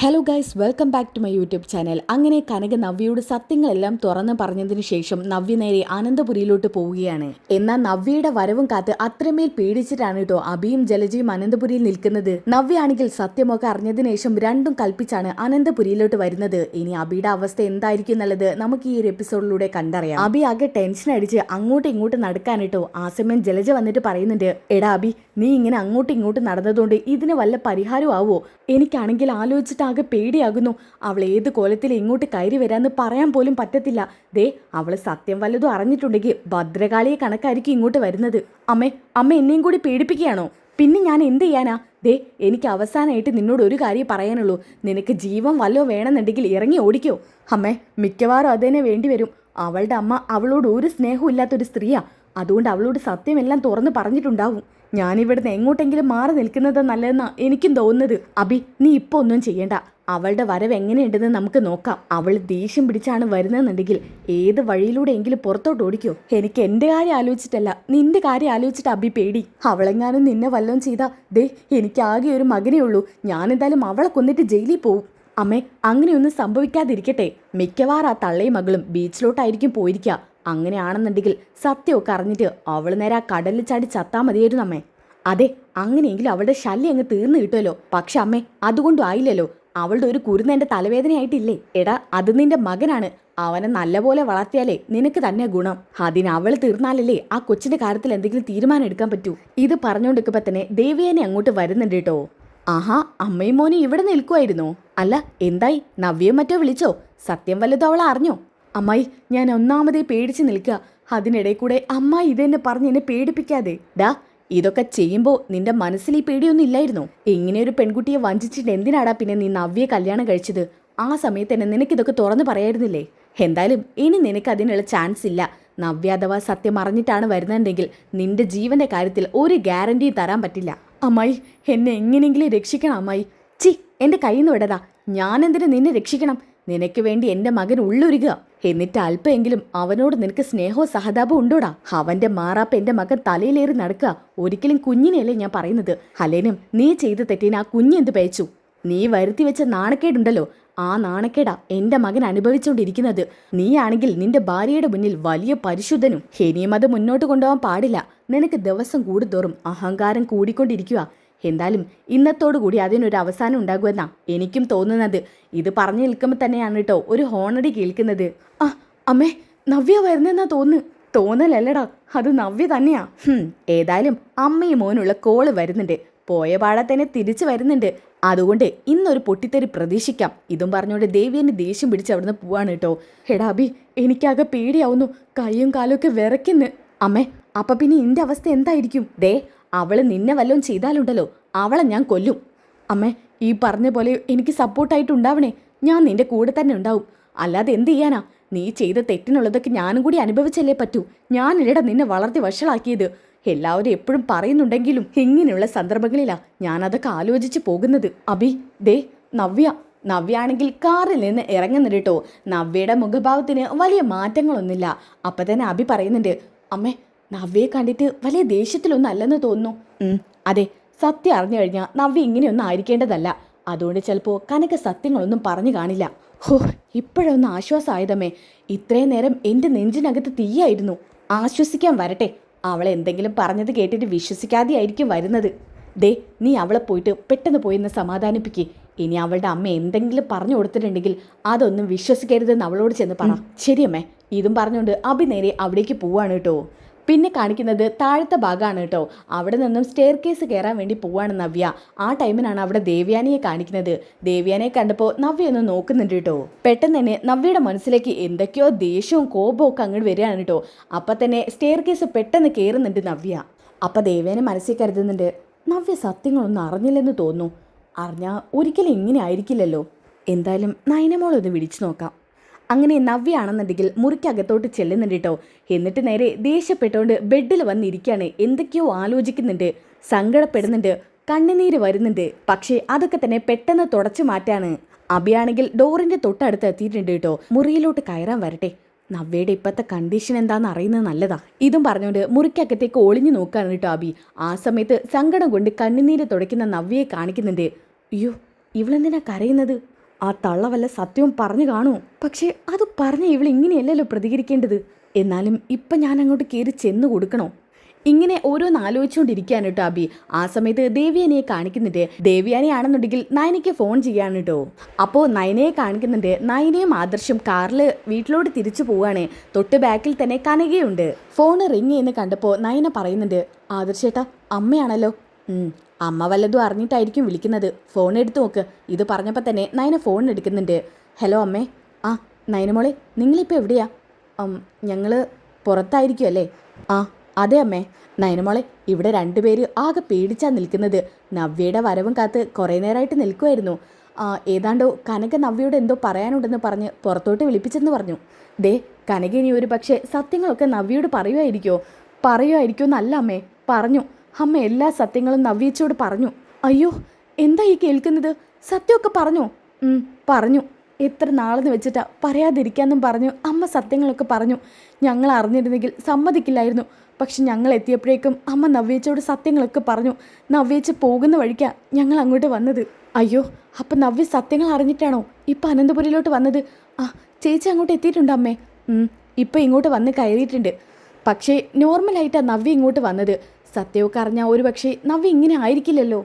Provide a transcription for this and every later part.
Hello guys, welcome back to my YouTube channel. അങ്ങനെ കനക നവ്യയുടെ സത്യങ്ങളെല്ലാം തുറന്നു പറഞ്ഞതിന് ശേഷം നവ്യ നേരെ അനന്തപുരിയിലോട്ട് പോവുകയാണ്. എന്നാൽ നവ്യയുടെ വരവും കാത്ത് അത്രമേൽ പേടിച്ചിട്ടാണ് കേട്ടോ അഭിയും ജലജയും അനന്തപുരിയിൽ നിൽക്കുന്നത്. നവ്യ ആണെങ്കിൽ സത്യമൊക്കെ അറിഞ്ഞതിന് ശേഷം രണ്ടും കൽപ്പിച്ചാണ് അനന്തപുരിയിലോട്ട് വരുന്നത്. ഇനി അഭിയുടെ അവസ്ഥ എന്തായിരിക്കും എന്നുള്ളത് നമുക്ക് ഈ ഒരു എപ്പിസോഡിലൂടെ കണ്ടറിയാം. അഭി ആകെ ടെൻഷൻ അടിച്ച് അങ്ങോട്ടും ഇങ്ങോട്ടും നടക്കാൻ കേട്ടോ. ആ സമയം ജലജ വന്നിട്ട് പറയുന്നുണ്ട്, എടാ അഭി, നീ ഇങ്ങനെ അങ്ങോട്ടും ഇങ്ങോട്ടും നടന്നതുകൊണ്ട് ഇതിന് വല്ല പരിഹാരം ആവോ? എനിക്കാണെങ്കിൽ ആലോചിച്ചിട്ട് ആകെ പേടിയാകുന്നു. അവൾ ഏത് കോലത്തിൽ ഇങ്ങോട്ട് കയറി വരാന്ന് പറയാൻ പോലും പറ്റത്തില്ല. ദേ, അവള് സത്യം വല്ലതും അറിഞ്ഞിട്ടുണ്ടെങ്കിൽ ഭദ്രകാളിയെ കണക്കായിരിക്കും ഇങ്ങോട്ട് വരുന്നത്. അമ്മ എന്നെയും കൂടി പേടിപ്പിക്കുകയാണോ? പിന്നെ ഞാൻ എന്ത് ചെയ്യാനാ? ദേ, എനിക്ക് അവസാനമായിട്ട് നിന്നോട് ഒരു കാര്യം പറയാനുള്ളൂ. നിനക്ക് ജീവൻ വല്ലോ വേണമെന്നുണ്ടെങ്കിൽ ഇറങ്ങി ഓടിക്കോ. അമ്മേ, മിക്കവാറും അതിനെ വേണ്ടി വരും. അവളുടെ അമ്മ അവളോട് ഒരു സ്നേഹവും ഇല്ലാത്തൊരു സ്ത്രീയാ. അതുകൊണ്ട് അവളോട് സത്യമെല്ലാം തുറന്ന് പറഞ്ഞിട്ടുണ്ടാവും. ഞാനിവിടുന്ന് എങ്ങോട്ടെങ്കിലും മാറി നിൽക്കുന്നത് നല്ലതെന്നാ എനിക്കും തോന്നുന്നത്. അഭി, നീ ഇപ്പൊ ഒന്നും ചെയ്യണ്ട. അവളുടെ വരവ് എങ്ങനെയുണ്ടെന്ന് നമുക്ക് നോക്കാം. അവൾ ദേഷ്യം പിടിച്ചാണ് വരുന്നതെന്നുണ്ടെങ്കിൽ ഏത് വഴിയിലൂടെയെങ്കിലും പുറത്തോട്ട് ഓടിക്കോ. എനിക്ക് എൻ്റെ കാര്യം ആലോചിച്ചിട്ടല്ല, നിന്റെ കാര്യം ആലോചിച്ചിട്ട് അഭി പേടി. അവളെങ്ങാനും നിന്നെ വല്ലതും ചെയ്താ, ദേ, എനിക്ക് ആകെ ഒരു മകനേ ഉള്ളൂ. ഞാനെന്തായാലും അവളെ കൊന്നിട്ട് ജയിലിൽ പോവും. അമ്മേ, അങ്ങനെയൊന്നും സംഭവിക്കാതിരിക്കട്ടെ. മിക്കവാറും ആ തള്ളയും മകളും ബീച്ചിലോട്ടായിരിക്കും പോയിരിക്കുക. അങ്ങനെയാണെന്നുണ്ടെങ്കിൽ സത്യമൊക്കെ അറിഞ്ഞിട്ട് അവൾ നേരെ ആ കടലിൽ ചാടി ചത്താ മതിയായിരുന്നു അമ്മേ. അതെ, അങ്ങനെയെങ്കിലും അവളുടെ ശല്യം അങ്ങ് തീർന്നു കിട്ടുമല്ലോ. പക്ഷെ അമ്മേ, അതുകൊണ്ടും ആയില്ലല്ലോ. അവളുടെ ഒരു കുരുന്ന് എൻ്റെ തലവേദനയായിട്ടില്ലേ? എടാ, അത് നിന്റെ മകനാണ്. അവനെ നല്ലപോലെ വളർത്തിയാലേ നിനക്ക് തന്നെ ഗുണം. അതിന് അവൾ തീർന്നാലല്ലേ ആ കൊച്ചിന്റെ കാര്യത്തിൽ എന്തെങ്കിലും തീരുമാനം എടുക്കാൻ പറ്റൂ. ഇത് പറഞ്ഞുകൊണ്ടിരിക്കുമ്പോ തന്നെ ദേവിയേനെ അങ്ങോട്ട് വരുന്നുണ്ട് കേട്ടോ. ആഹാ, അമ്മയും മോനും ഇവിടെ നിൽക്കുമായിരുന്നോ? അല്ല, എന്തായി? നവ്യയും മറ്റോ വിളിച്ചോ? സത്യം വല്ലതും അവൾ അറിഞ്ഞോ? അമ്മായി, ഞാൻ ഒന്നാമതേ പേടിച്ച് നിൽക്കുക. അതിനിടെ കൂടെ അമ്മായി ഇതെന്നെ പറഞ്ഞ് എന്നെ പേടിപ്പിക്കാതെ. ഡാ, ഇതൊക്കെ ചെയ്യുമ്പോൾ നിന്റെ മനസ്സിൽ ഈ പേടിയൊന്നും ഇല്ലായിരുന്നോ? ഇങ്ങനെ ഒരു പെൺകുട്ടിയെ വഞ്ചിച്ചിട്ട് എന്തിനാടാ പിന്നെ നീ നവ്യയെ കല്യാണം കഴിച്ചത്? ആ സമയത്ത് തന്നെ നിനക്കിതൊക്കെ തുറന്നു പറയായിരുന്നില്ലേ? എന്തായാലും ഇനി നിനക്ക് അതിനുള്ള ചാൻസ് ഇല്ല. നവ്യ അഥവാ സത്യം അറിഞ്ഞിട്ടാണ് വരുന്നതെങ്കിൽ നിന്റെ ജീവന്റെ കാര്യത്തിൽ ഒരു ഗ്യാരണ്ടിയും തരാൻ പറ്റില്ല. അമ്മായി, എന്നെ എങ്ങനെയെങ്കിലും രക്ഷിക്കണം അമ്മായി. ചി, എൻ്റെ കയ്യിൽ നിന്ന് വിടതാ. ഞാനെന്തിനു നിന്നെ രക്ഷിക്കണം? നിനക്ക് വേണ്ടി എൻ്റെ മകൻ ഉള്ളൊരുക. എന്നിട്ട് അല്പമെങ്കിലും അവനോട് നിനക്ക് സ്നേഹവും സഹതാപവും ഉണ്ടോടാ? അവന്റെ മാറാപ്പ് എൻ്റെ മകൻ തലയിലേറി നടക്കുക. ഒരിക്കലും കുഞ്ഞിനെയല്ലേ ഞാൻ പറയുന്നത്. അല്ലേനും നീ ചെയ്ത് തെറ്റിന് ആ കുഞ്ഞെന്ത് പേച്ചു? നീ വരുത്തി വെച്ച നാണക്കേടുണ്ടല്ലോ, ആ നാണക്കേടാ എൻ്റെ മകൻ അനുഭവിച്ചുകൊണ്ടിരിക്കുന്നത്. നീയാണെങ്കിൽ നിന്റെ ഭാര്യയുടെ മുന്നിൽ വലിയ പരിശുദ്ധനും. ഇനിയും അത് മുന്നോട്ട് കൊണ്ടുപോകാൻ പാടില്ല. നിനക്ക് ദിവസം കൂടുന്തോറും അഹങ്കാരം കൂടിക്കൊണ്ടിരിക്കുക. എന്തായാലും ഇന്നത്തോടുകൂടി അതിനൊരു അവസാനം ഉണ്ടാകുമെന്നാ എനിക്കും തോന്നുന്നത്. ഇത് പറഞ്ഞു നിൽക്കുമ്പോൾ തന്നെയാണ് കേട്ടോ ഒരു ഹോണടി കേൾക്കുന്നത്. ആ അമ്മേ, നവ്യ വരുന്നെന്നാ തോന്നലല്ലടാ, അത് നവ്യ തന്നെയാ. ഏതായാലും അമ്മയും മോനുള്ള കോള് വരുന്നുണ്ട്. പോയ പാടെ തന്നെ തിരിച്ചു വരുന്നുണ്ട്. അതുകൊണ്ട് ഇന്നൊരു പൊട്ടിത്തെറി പ്രതീക്ഷിക്കാം. ഇതും പറഞ്ഞുകൊണ്ട് ദേവിയെന്നെ ദേഷ്യം പിടിച്ച് അവിടുന്ന് പോവാണ് കേട്ടോ. എടാ അഭി, എനിക്കാകെ പേടിയാവുന്നു. കൈയും കാലും ഒക്കെ വിറയ്ക്കുന്നു. അമ്മേ, അപ്പൊ പിന്നെ ഇന്റെ അവസ്ഥ എന്തായിരിക്കും? ദേ, അവള് നിന്നെ വല്ലതും ചെയ്താലുണ്ടല്ലോ, അവളെ ഞാൻ കൊല്ലും. അമ്മേ, ഈ പറഞ്ഞ പോലെ എനിക്ക് സപ്പോർട്ടായിട്ടുണ്ടാവണേ. ഞാൻ നിന്റെ കൂടെ തന്നെ ഉണ്ടാവും. അല്ലാതെ എന്ത് ചെയ്യാനാ? നീ ചെയ്ത തെറ്റിനുള്ളതൊക്കെ ഞാനും കൂടി അനുഭവിച്ചല്ലേ പറ്റൂ. ഞാനില്ലടാ നിന്നെ വളർത്തി വഷളാക്കിയത്. എല്ലാവരും എപ്പോഴും പറയുന്നുണ്ടെങ്കിലും ഇങ്ങനെയുള്ള സന്ദർഭങ്ങളിലാ ഞാനതൊക്കെ ആലോചിച്ച് പോകുന്നത്. അഭി, ദേ, നവ്യ ആണെങ്കിൽ കാറിൽ നിന്ന് ഇറങ്ങുന്നുണ്ട് കേട്ടോ. നവ്യയുടെ മുഖഭാവത്തിന് വലിയ മാറ്റങ്ങളൊന്നുമില്ല. അപ്പം തന്നെ അഭി പറയുന്നുണ്ട്, അമ്മേ, നവ്യയെ കണ്ടിട്ട് വലിയ ദേഷ്യത്തിലൊന്നും അല്ലെന്ന് തോന്നുന്നു. അതെ, സത്യം അറിഞ്ഞു കഴിഞ്ഞാൽ നവ്യ ഇങ്ങനെയൊന്നും ആയിരിക്കേണ്ടതല്ല. അതുകൊണ്ട് ചിലപ്പോൾ കനക സത്യങ്ങളൊന്നും പറഞ്ഞു കാണില്ല. ഹോ, ഇപ്പോഴൊന്ന് ആശ്വാസമായതമ്മേ. ഇത്രയും നേരം എൻ്റെ നെഞ്ചിനകത്ത് തീയായിരുന്നു. ആശ്വസിക്കാൻ വരട്ടെ. അവളെ എന്തെങ്കിലും പറഞ്ഞത് കേട്ടിട്ട് വിശ്വസിക്കാതെ ആയിരിക്കും വരുന്നത്. ദേ, നീ അവളെ പോയിട്ട് പെട്ടെന്ന് പോയിന്ന് സമാധാനിപ്പിക്കേ. ഇനി അവളുടെ അമ്മ എന്തെങ്കിലും പറഞ്ഞു കൊടുത്തിട്ടുണ്ടെങ്കിൽ അതൊന്നും വിശ്വസിക്കരുതെന്ന് അവളോട് ചെന്ന് പറ. ശരിയമ്മേ. ഇതും പറഞ്ഞുകൊണ്ട് അഭി നേരെ അവിടേക്ക് പോവാണ് കേട്ടോ. പിന്നെ കാണിക്കുന്നത് താഴത്തെ ഭാഗമാണ് കേട്ടോ. അവിടെ നിന്നും സ്റ്റെയർ കേസ് കയറാൻ വേണ്ടി പോവാണ് നവ്യ. ആ ടൈമിനാണ് അവിടെ ദേവ്യാനിയെ കാണിക്കുന്നത്. ദേവ്യാനിയെ കണ്ടപ്പോൾ നവ്യ ഒന്ന് നോക്കുന്നുണ്ട് കേട്ടോ. പെട്ടെന്ന് തന്നെ നവ്യയുടെ മനസ്സിലേക്ക് എന്തൊക്കെയോ ദേഷ്യവും കോപവും ഒക്കെ അങ്ങോട്ട് വരികയാണ് കേട്ടോ. അപ്പം തന്നെ സ്റ്റെയർ കേസ് പെട്ടെന്ന് കയറുന്നുണ്ട് നവ്യ. അപ്പം ദേവ്യാനെ മനസ്സിൽ കരുതുന്നുണ്ട്, നവ്യ സത്യങ്ങളൊന്നും അറിഞ്ഞില്ലെന്ന് തോന്നുന്നു. അറിഞ്ഞാൽ ഒരിക്കലും ഇങ്ങനെ ആയിരിക്കില്ലല്ലോ. എന്തായാലും നയനമോളൊന്ന് വിളിച്ചു നോക്കാം. അങ്ങനെ നവ്യ ആണെന്നുണ്ടെങ്കിൽ മുറിക്കകത്തോട്ട് ചെല്ലുന്നുണ്ട് കേട്ടോ. എന്നിട്ട് നേരെ ദേഷ്യപ്പെട്ടുകൊണ്ട് ബെഡിൽ വന്നിരിക്കുകയാണ്. എന്തൊക്കെയോ ആലോചിക്കുന്നുണ്ട്, സങ്കടപ്പെടുന്നുണ്ട്, കണ്ണുനീര് വരുന്നുണ്ട്. പക്ഷേ അതൊക്കെ തന്നെ പെട്ടെന്ന് തുടച്ചു മാറ്റാണ്. അഭിയാണെങ്കിൽ ഡോറിന്റെ തൊട്ടടുത്ത് എത്തിയിട്ടുണ്ട് കേട്ടോ. മുറിയിലോട്ട് കയറാൻ വരട്ടെ. നവ്യയുടെ ഇപ്പോഴത്തെ കണ്ടീഷൻ എന്താണെന്ന് അറിയുന്നത് നല്ലതാ. ഇതും പറഞ്ഞുകൊണ്ട് മുറിക്കകത്തേക്ക് ഒളിഞ്ഞു നോക്കുകയാണ് കേട്ടോ അഭി. ആ സമയത്ത് സങ്കടം കൊണ്ട് കണ്ണുനീര് തുടയ്ക്കുന്ന നവ്യയെ കാണിക്കുന്നുണ്ട്. അയ്യോ, ഇവളെന്തിനാ കരയുന്നത്? ആ തള്ള വല്ല സത്യവും പറഞ്ഞു കാണൂ. പക്ഷേ അത് പറഞ്ഞ ഇവൾ ഇങ്ങനെയല്ലല്ലോ പ്രതികരിക്കേണ്ടത്. എന്നാലും ഇപ്പം ഞാൻ അങ്ങോട്ട് കയറി ചെന്ന് കൊടുക്കണോ? ഇങ്ങനെ ഓരോന്ന് ആലോചിച്ചുകൊണ്ടിരിക്കുകയാണ് കേട്ടോ അബി. ആ സമയത്ത് ദേവ്യാനിയെ കാണിക്കുന്നുണ്ട്. ദേവ്യാനിയാണെന്നുണ്ടെങ്കിൽ നയനയ്ക്ക് ഫോൺ ചെയ്യാണ് കേട്ടോ. അപ്പോൾ നയനയെ കാണിക്കുന്നുണ്ട്. നയനയും ആദർശും കാറിൽ വീട്ടിലോട്ട് തിരിച്ചു പോവുകയാണ്. തൊട്ട് ബാക്കിൽ തന്നെ കനകയുണ്ട്. ഫോൺ റിങ് എന്ന് കണ്ടപ്പോൾ നയന പറയുന്നുണ്ട്, ആദർശേട്ടാ അമ്മയാണല്ലോ. അമ്മ വല്ലതും അറിഞ്ഞിട്ടായിരിക്കും വിളിക്കുന്നത്. ഫോൺ എടുത്തു നോക്ക്. ഇത് പറഞ്ഞപ്പോൾ തന്നെ നയന ഫോൺ എടുക്കുന്നുണ്ട്. ഹലോ അമ്മേ. ആ നയനമോളെ, നിങ്ങളിപ്പോൾ എവിടെയാ? ഞങ്ങൾ പുറത്തായിരിക്കും അല്ലേ? ആ അതെ അമ്മേ. നയനമോളെ, ഇവിടെ രണ്ടുപേര് ആകെ പേടിച്ചാ നിൽക്കുന്നത്. നവ്യയുടെ വരവും കാത്ത് കുറേ നേരമായിട്ട് നിൽക്കുമായിരുന്നു. ഏതാണ്ടോ കനക നവ്യയോട് എന്തോ പറയാനുണ്ടെന്ന് പറഞ്ഞ് പുറത്തോട്ട് വിളിപ്പിച്ചെന്ന് പറഞ്ഞു. ദേ കനക ഇനി ഒരു പക്ഷേ സത്യങ്ങളൊക്കെ നവ്യയോട് പറയുമായിരിക്കുമോ എന്നല്ല അമ്മേ, പറഞ്ഞു. അമ്മ എല്ലാ സത്യങ്ങളും നവ്യേച്ചിയോട് പറഞ്ഞു. അയ്യോ, എന്താ ഈ കേൾക്കുന്നത്? സത്യമൊക്കെ പറഞ്ഞോ? പറഞ്ഞു. എത്ര നാളെന്ന് വെച്ചിട്ടാ പറയാതിരിക്കാമെന്നും പറഞ്ഞു അമ്മ സത്യങ്ങളൊക്കെ പറഞ്ഞു. ഞങ്ങൾ അറിഞ്ഞിരുന്നെങ്കിൽ സമ്മതിക്കില്ലായിരുന്നു. പക്ഷെ ഞങ്ങൾ എത്തിയപ്പോഴേക്കും അമ്മ നവ്യേച്ചിയോട് സത്യങ്ങളൊക്കെ പറഞ്ഞു. നവ്യേച്ചി പോകുന്ന വഴിക്കാ ഞങ്ങൾ അങ്ങോട്ട് വന്നത്. അയ്യോ, അപ്പം നവ്യ സത്യങ്ങൾ അറിഞ്ഞിട്ടാണോ ഇപ്പം അനന്തപുരിയിലോട്ട് വന്നത്? ആ ചേച്ചി അങ്ങോട്ട് എത്തിയിട്ടുണ്ടോ അമ്മേ? ഇപ്പം ഇങ്ങോട്ട് വന്ന് കയറിയിട്ടുണ്ട്. പക്ഷേ നോർമലായിട്ടാണ് നവ്യ ഇങ്ങോട്ട് വന്നത്. സത്യമൊക്കെ അറിഞ്ഞാൽ ഒരു പക്ഷേ നവ്യ ഇങ്ങനെ ആയിരിക്കില്ലല്ലോ.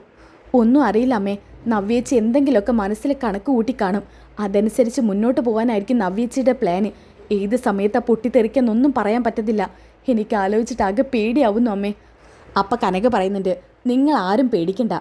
ഒന്നും അറിയില്ല അമ്മേ. നവ്യേച്ചി എന്തെങ്കിലുമൊക്കെ മനസ്സിൽ കണക്ക് കൂട്ടി കാണും. അതനുസരിച്ച് മുന്നോട്ട് പോകാനായിരിക്കും നവ്യേച്ചിയുടെ പ്ലാന്. ഏത് സമയത്താണ് പൊട്ടിത്തെറിക്കാന്നൊന്നും പറയാൻ പറ്റത്തില്ല. എനിക്ക് ആലോചിച്ചിട്ട് ആകെ പേടിയാവുന്നു അമ്മേ. അപ്പം കനക പറയുന്നുണ്ട്, നിങ്ങൾ ആരും പേടിക്കണ്ട.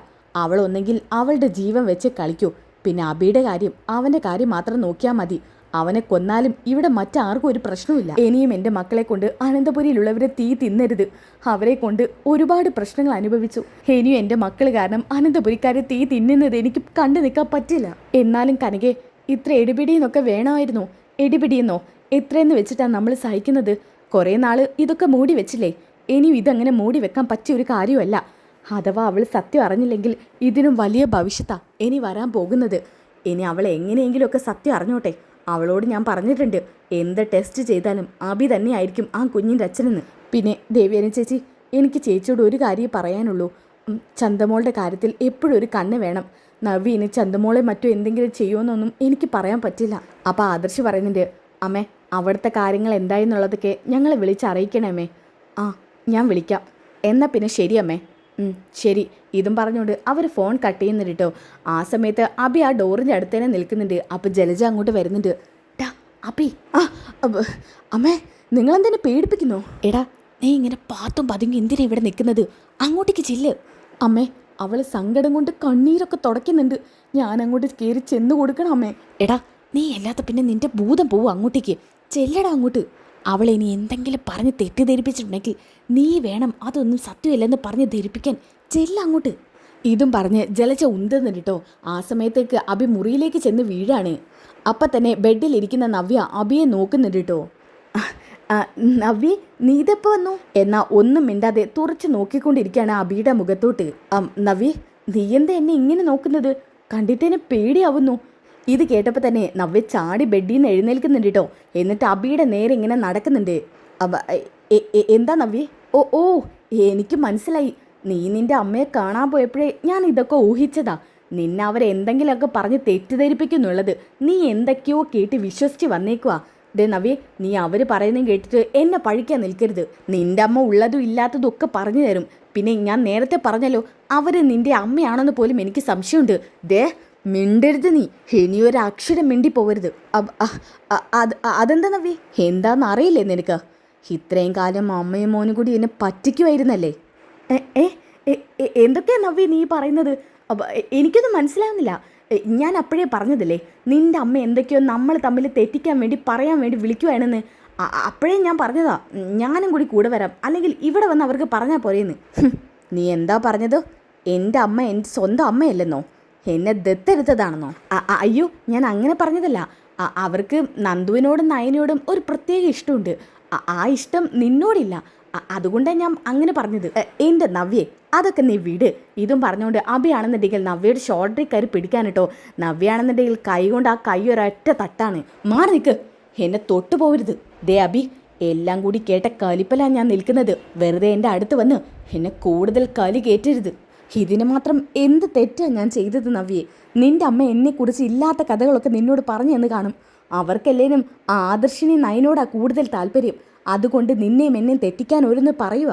അവളൊന്നെങ്കിൽ അവളുടെ ജീവൻ വെച്ച് കളിക്കൂ. പിന്നെ അബിയുടെ കാര്യം, അവൻ്റെ കാര്യം മാത്രം നോക്കിയാൽ മതി. അവനെ കൊന്നാലും ഇവിടെ മറ്റാർക്കും ഒരു പ്രശ്നവുമില്ല. ഇനിയും എൻ്റെ മക്കളെ കൊണ്ട് അനന്തപുരിയിലുള്ളവരെ തീ തിന്നരുത്. അവരെ കൊണ്ട് ഒരുപാട് പ്രശ്നങ്ങൾ അനുഭവിച്ചു. ഇനിയും എൻ്റെ മക്കൾ കാരണം അനന്തപുരിക്കാരെ തീ തിന്നുന്നത് എനിക്ക് കണ്ടു നിൽക്കാൻ പറ്റില്ല. എന്നാലും കനകെ, ഇത്ര എടിപിടിയെന്നൊക്കെ വേണമായിരുന്നോ? എടിപിടിയെന്നോ? എത്രയെന്ന് വെച്ചിട്ടാണ് നമ്മൾ സഹിക്കുന്നത്? കുറേ നാൾ ഇതൊക്കെ മൂടി വെച്ചില്ലേ? ഇനിയും ഇതങ്ങനെ മൂടി വെക്കാൻ പറ്റിയൊരു കാര്യമല്ല. അഥവാ അവൾ സത്യം അറിഞ്ഞില്ലെങ്കിൽ ഇതിനും വലിയ ഭവിഷ്യത്താ ഇനി വരാൻ പോകുന്നത്. ഇനി അവൾ എങ്ങനെയെങ്കിലുമൊക്കെ സത്യം അറിഞ്ഞോട്ടെ. അവളോട് ഞാൻ പറഞ്ഞിട്ടുണ്ട്, എന്ത് ടെസ്റ്റ് ചെയ്താലും അബി തന്നെയായിരിക്കും ആ കുഞ്ഞിൻ്റെ അച്ഛനെന്ന്. പിന്നെ ദേവ്യാനി ചേച്ചി, എനിക്ക് ചേച്ചിയോട് ഒരു കാര്യം പറയാനുള്ളൂ. ചന്തമോളുടെ കാര്യത്തിൽ എപ്പോഴും ഒരു കണ്ണ് വേണം. നവ്യ ഇനി ചന്തമോളെ മറ്റോ എന്തെങ്കിലും ചെയ്യുമെന്നൊന്നും എനിക്ക് പറയാൻ പറ്റില്ല. അപ്പോൾ ആദർശ് പറയുന്നുണ്ട്, അമ്മേ അവിടുത്തെ കാര്യങ്ങൾ എന്തായെന്നുള്ളതൊക്കെ ഞങ്ങളെ വിളിച്ചറിയിക്കണേ അമ്മേ. ആ ഞാൻ വിളിക്കാം. എന്നാൽ പിന്നെ ശരി അമ്മേ. ശരി. ഇതും പറഞ്ഞുകൊണ്ട് അവർ ഫോൺ കട്ട് ചെയ്യുന്നുണ്ട് കേട്ടോ. ആ സമയത്ത് അബി ആ ഡോറിൻ്റെ അടുത്ത് തന്നെ നിൽക്കുന്നുണ്ട്. അപ്പോൾ ജലജ അങ്ങോട്ട് വരുന്നുണ്ട്. ടാ അബി, അമ്മേ നിങ്ങളെന്തിനെ പേടിപ്പിക്കുന്നോ? എടാ നീ ഇങ്ങനെ പാത്തും പതുങ്ങി എന്തിനാ ഇവിടെ നിൽക്കുന്നത്? അങ്ങോട്ടേക്ക് ചെല്ല്. അമ്മേ അവൾ സങ്കടം കൊണ്ട് കണ്ണീരൊക്കെ തുടയ്ക്കുന്നുണ്ട്. ഞാൻ അങ്ങോട്ട് കയറി ചെന്ന് കൊടുക്കണം അമ്മേ. എടാ നീ അല്ലാത്ത പിന്നെ നിന്റെ ഭൂതം പോവും. അങ്ങോട്ടേക്ക് ചെല്ലടാ അങ്ങോട്ട്. അവളെ ഇനി എന്തെങ്കിലും പറഞ്ഞ് തെറ്റിദ്ധരിപ്പിച്ചിട്ടുണ്ടെങ്കിൽ നീ വേണം അതൊന്നും സത്യമല്ലെന്ന് പറഞ്ഞ് ധരിപ്പിക്കാൻ. ചെല്ല അങ്ങോട്ട്. ഇതും പറഞ്ഞ് ജലജ ഉന്തുന്നുണ്ട് കേട്ടോ. ആ സമയത്തേക്ക് അബി മുറിയിലേക്ക് ചെന്ന് വീഴാണ്. അപ്പം തന്നെ ബെഡിലിരിക്കുന്ന നവ്യ അബിയെ നോക്കുന്നുണ്ട് കേട്ടോ. നവ്യ നീ ഇതെപ്പോൾ വന്നു? എന്നാൽ ഒന്നും മിണ്ടാതെ തുറച്ച് നോക്കിക്കൊണ്ടിരിക്കുകയാണ് അബിയുടെ മുഖത്തോട്ട്. നവ്യ നീ എന്താ എന്നെ ഇങ്ങനെ നോക്കുന്നത്? കണ്ടിട്ടെന്നെ പേടിയാവുന്നു. ഇത് കേട്ടപ്പോൾ തന്നെ നവ്യ ചാടി ബെഡിൽ നിന്ന് എഴുന്നേൽക്കുന്നുണ്ട് കേട്ടോ. എന്നിട്ട് അബിയുടെ നേരെ ഇങ്ങനെ നടക്കുന്നുണ്ട്. എന്താ നവ്യ? ഓ എനിക്ക് മനസ്സിലായി. നീ നിൻ്റെ അമ്മയെ കാണാൻ പോയപ്പോഴേ ഞാൻ ഇതൊക്കെ ഊഹിച്ചതാ. നിന്നെ അവരെന്തെങ്കിലുമൊക്കെ പറഞ്ഞ് തെറ്റിദ്ധരിപ്പിക്കുന്നുള്ളത്. നീ എന്തൊക്കെയോ കേട്ട് വിശ്വസിച്ച് വന്നേക്കുവാ. ദേ നവ്യ, നീ അവർ പറയുന്നതും കേട്ടിട്ട് എന്നെ പഴിക്കാൻ നിൽക്കരുത്. നിൻ്റെ അമ്മ ഉള്ളതും ഇല്ലാത്തതും ഒക്കെ പറഞ്ഞു തരും. പിന്നെ ഞാൻ നേരത്തെ പറഞ്ഞല്ലോ, അവർ നിൻ്റെ അമ്മയാണെന്ന് പോലും എനിക്ക് സംശയമുണ്ട്. ദേ മിണ്ടരുത് നീ. ഇനിയൊരു അക്ഷരം മിണ്ടിപ്പോവരുത്. അതെന്താ നവ്യ? എന്താണെന്ന് അറിയില്ലേ നിനക്ക്? ഇത്രയും കാലം അമ്മയും മോനും കൂടി എന്നെ പറ്റിക്കുമായിരുന്നല്ലേ? എന്തൊക്കെയാ നവ്യ നീ പറയുന്നത്? എനിക്കൊന്നും മനസ്സിലാവുന്നില്ല. ഞാൻ അപ്പോഴേ പറഞ്ഞതില്ലേ, നിൻ്റെ അമ്മ എന്തൊക്കെയോ നമ്മൾ തമ്മിൽ തെറ്റിക്കാൻ വേണ്ടി പറയാൻ വേണ്ടി വിളിക്കുവാണെന്ന്. അപ്പോഴേ ഞാൻ പറഞ്ഞതാ, ഞാനും കൂടി കൂടെ വരാം, അല്ലെങ്കിൽ ഇവിടെ വന്ന് അവർക്ക് പറഞ്ഞാൽ പോരേന്ന്. നീ എന്താ പറഞ്ഞത്? എൻ്റെ അമ്മ എൻ്റെ സ്വന്തം അമ്മയല്ലെന്നോ? എന്നെ ദത്തെടുത്തതാണെന്നോ? അയ്യോ, ഞാൻ അങ്ങനെ പറഞ്ഞതല്ല. അവർക്ക് നന്ദുവിനോടും നയനയോടും ഒരു പ്രത്യേക ഇഷ്ടമുണ്ട്. ആ ഇഷ്ടം നിന്നോടില്ല. അതുകൊണ്ടാണ് ഞാൻ അങ്ങനെ പറഞ്ഞത്. എൻ്റെ നവ്യേ, അതൊക്കെ നീ വിട്. ഇതും പറഞ്ഞുകൊണ്ട് അബിയാണെന്നുണ്ടെങ്കിൽ നവ്യയുടെ ഷോൾഡറിൽ കയറി പിടിക്കാനിട്ടോ. നവ്യാണെന്നുണ്ടെങ്കിൽ കൈ കൊണ്ട് ആ കൈ ഒരൊറ്റ തട്ടാണ്. മാറി നിൽക്ക്, എന്നെ തൊട്ടു പോകരുത്. ദേ അബി, എല്ലാം കൂടി കേട്ട കലിപ്പലാണ് ഞാൻ നിൽക്കുന്നത്. വെറുതെ എൻ്റെ അടുത്ത് വന്ന് എന്നെ കൂടുതൽ കലി കയറ്റരുത്. ഇതിന് മാത്രം എന്ത് തെറ്റാ ഞാൻ ചെയ്തത് നവ്യെ? നിന്റെ അമ്മ എന്നെക്കുറിച്ച് ഇല്ലാത്ത കഥകളൊക്കെ നിന്നോട് പറഞ്ഞു എന്ന് കാണും. അവർക്കെല്ലേനും ആദർശിനി നയനോടാ കൂടുതൽ താല്പര്യം. അതുകൊണ്ട് നിന്നെയും എന്നെയും തെറ്റിക്കാൻ ഓരോന്ന് പറയുക.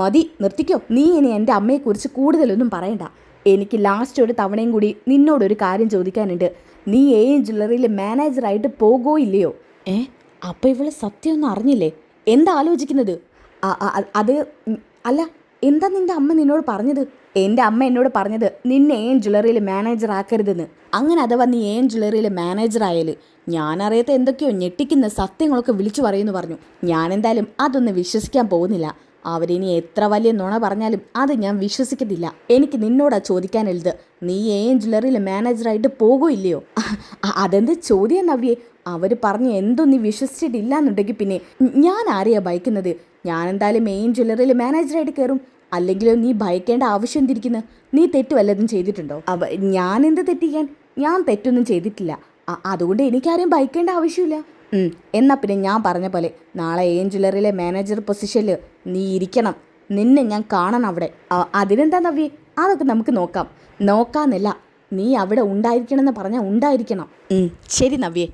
മതി, നിർത്തിക്കോ. നീ ഇനി എൻ്റെ അമ്മയെക്കുറിച്ച് കൂടുതലൊന്നും പറയണ്ട. എനിക്ക് ലാസ്റ്റ് ഒരു തവണയും കൂടി നിന്നോടൊരു കാര്യം ചോദിക്കാനുണ്ട്. നീ AM ജ്വല്ലറിയിൽ മാനേജറായിട്ട് പോകോ ഇല്ലയോ? അപ്പോൾ ഇവള് സത്യമൊന്നും അറിഞ്ഞില്ലേ? എന്താ ആലോചിക്കുന്നത്? അത് അല്ല, എന്താ നിന്റെ അമ്മ നിന്നോട് പറഞ്ഞത്? എൻ്റെ അമ്മ എന്നോട് പറഞ്ഞത് നിന്നെ AM ജ്വല്ലറിയിൽ മാനേജർ ആക്കരുതെന്ന്. അങ്ങനെ അഥവാ നീ AM ജ്വല്ലറിയിൽ മാനേജറായാൽ ഞാനറിയാത്ത എന്തൊക്കെയോ ഞെട്ടിക്കുന്ന സത്യങ്ങളൊക്കെ വിളിച്ചു പറയുമെന്ന് പറഞ്ഞു. ഞാനെന്തായാലും അതൊന്നും വിശ്വസിക്കാൻ പോകുന്നില്ല. അവരിനി എത്ര വലിയ നുണ പറഞ്ഞാലും അത് ഞാൻ വിശ്വസിക്കത്തില്ല. എനിക്ക് നിന്നോടാ ചോദിക്കാനുള്ളത്, നീ AM ജ്വല്ലറിയിൽ മാനേജറായിട്ട് പോകോ ഇല്ലയോ? അതെന്ത് ചോദ്യം നവ്യെ? അവർ പറഞ്ഞ് എന്തോ നീ വിശ്വസിച്ചിട്ടില്ല എന്നുണ്ടെങ്കിൽ പിന്നെ ഞാൻ ആരെയാ ഭയക്കുന്നത്? ഞാനെന്തായാലും AM ജ്വല്ലറിയിൽ മാനേജറായിട്ട് കയറും. അല്ലെങ്കിലോ നീ ഭയക്കേണ്ട ആവശ്യം എന്തിരിക്കുന്നു? നീ തെറ്റ് വല്ലതും ചെയ്തിട്ടുണ്ടോ? ഞാനെന്ത് തെറ്റിക്കാൻ? ഞാൻ തെറ്റൊന്നും ചെയ്തിട്ടില്ല. അതുകൊണ്ട് എനിക്കാരെയും ഭയക്കേണ്ട ആവശ്യമില്ല. എന്നാൽ പിന്നെ ഞാൻ പറഞ്ഞ പോലെ നാളെ AM ജ്വല്ലറിയിലെ മാനേജർ പൊസിഷനിൽ നീ ഇരിക്കണം. നിന്നെ ഞാൻ കാണണം അവിടെ. അതിനെന്താ നവ്യെ? അതൊക്കെ നമുക്ക് നോക്കാമെന്നല്ല, നീ അവിടെ ഉണ്ടായിരിക്കണമെന്ന് പറഞ്ഞാൽ ഉണ്ടായിരിക്കണം. ശരി നവ്യെ.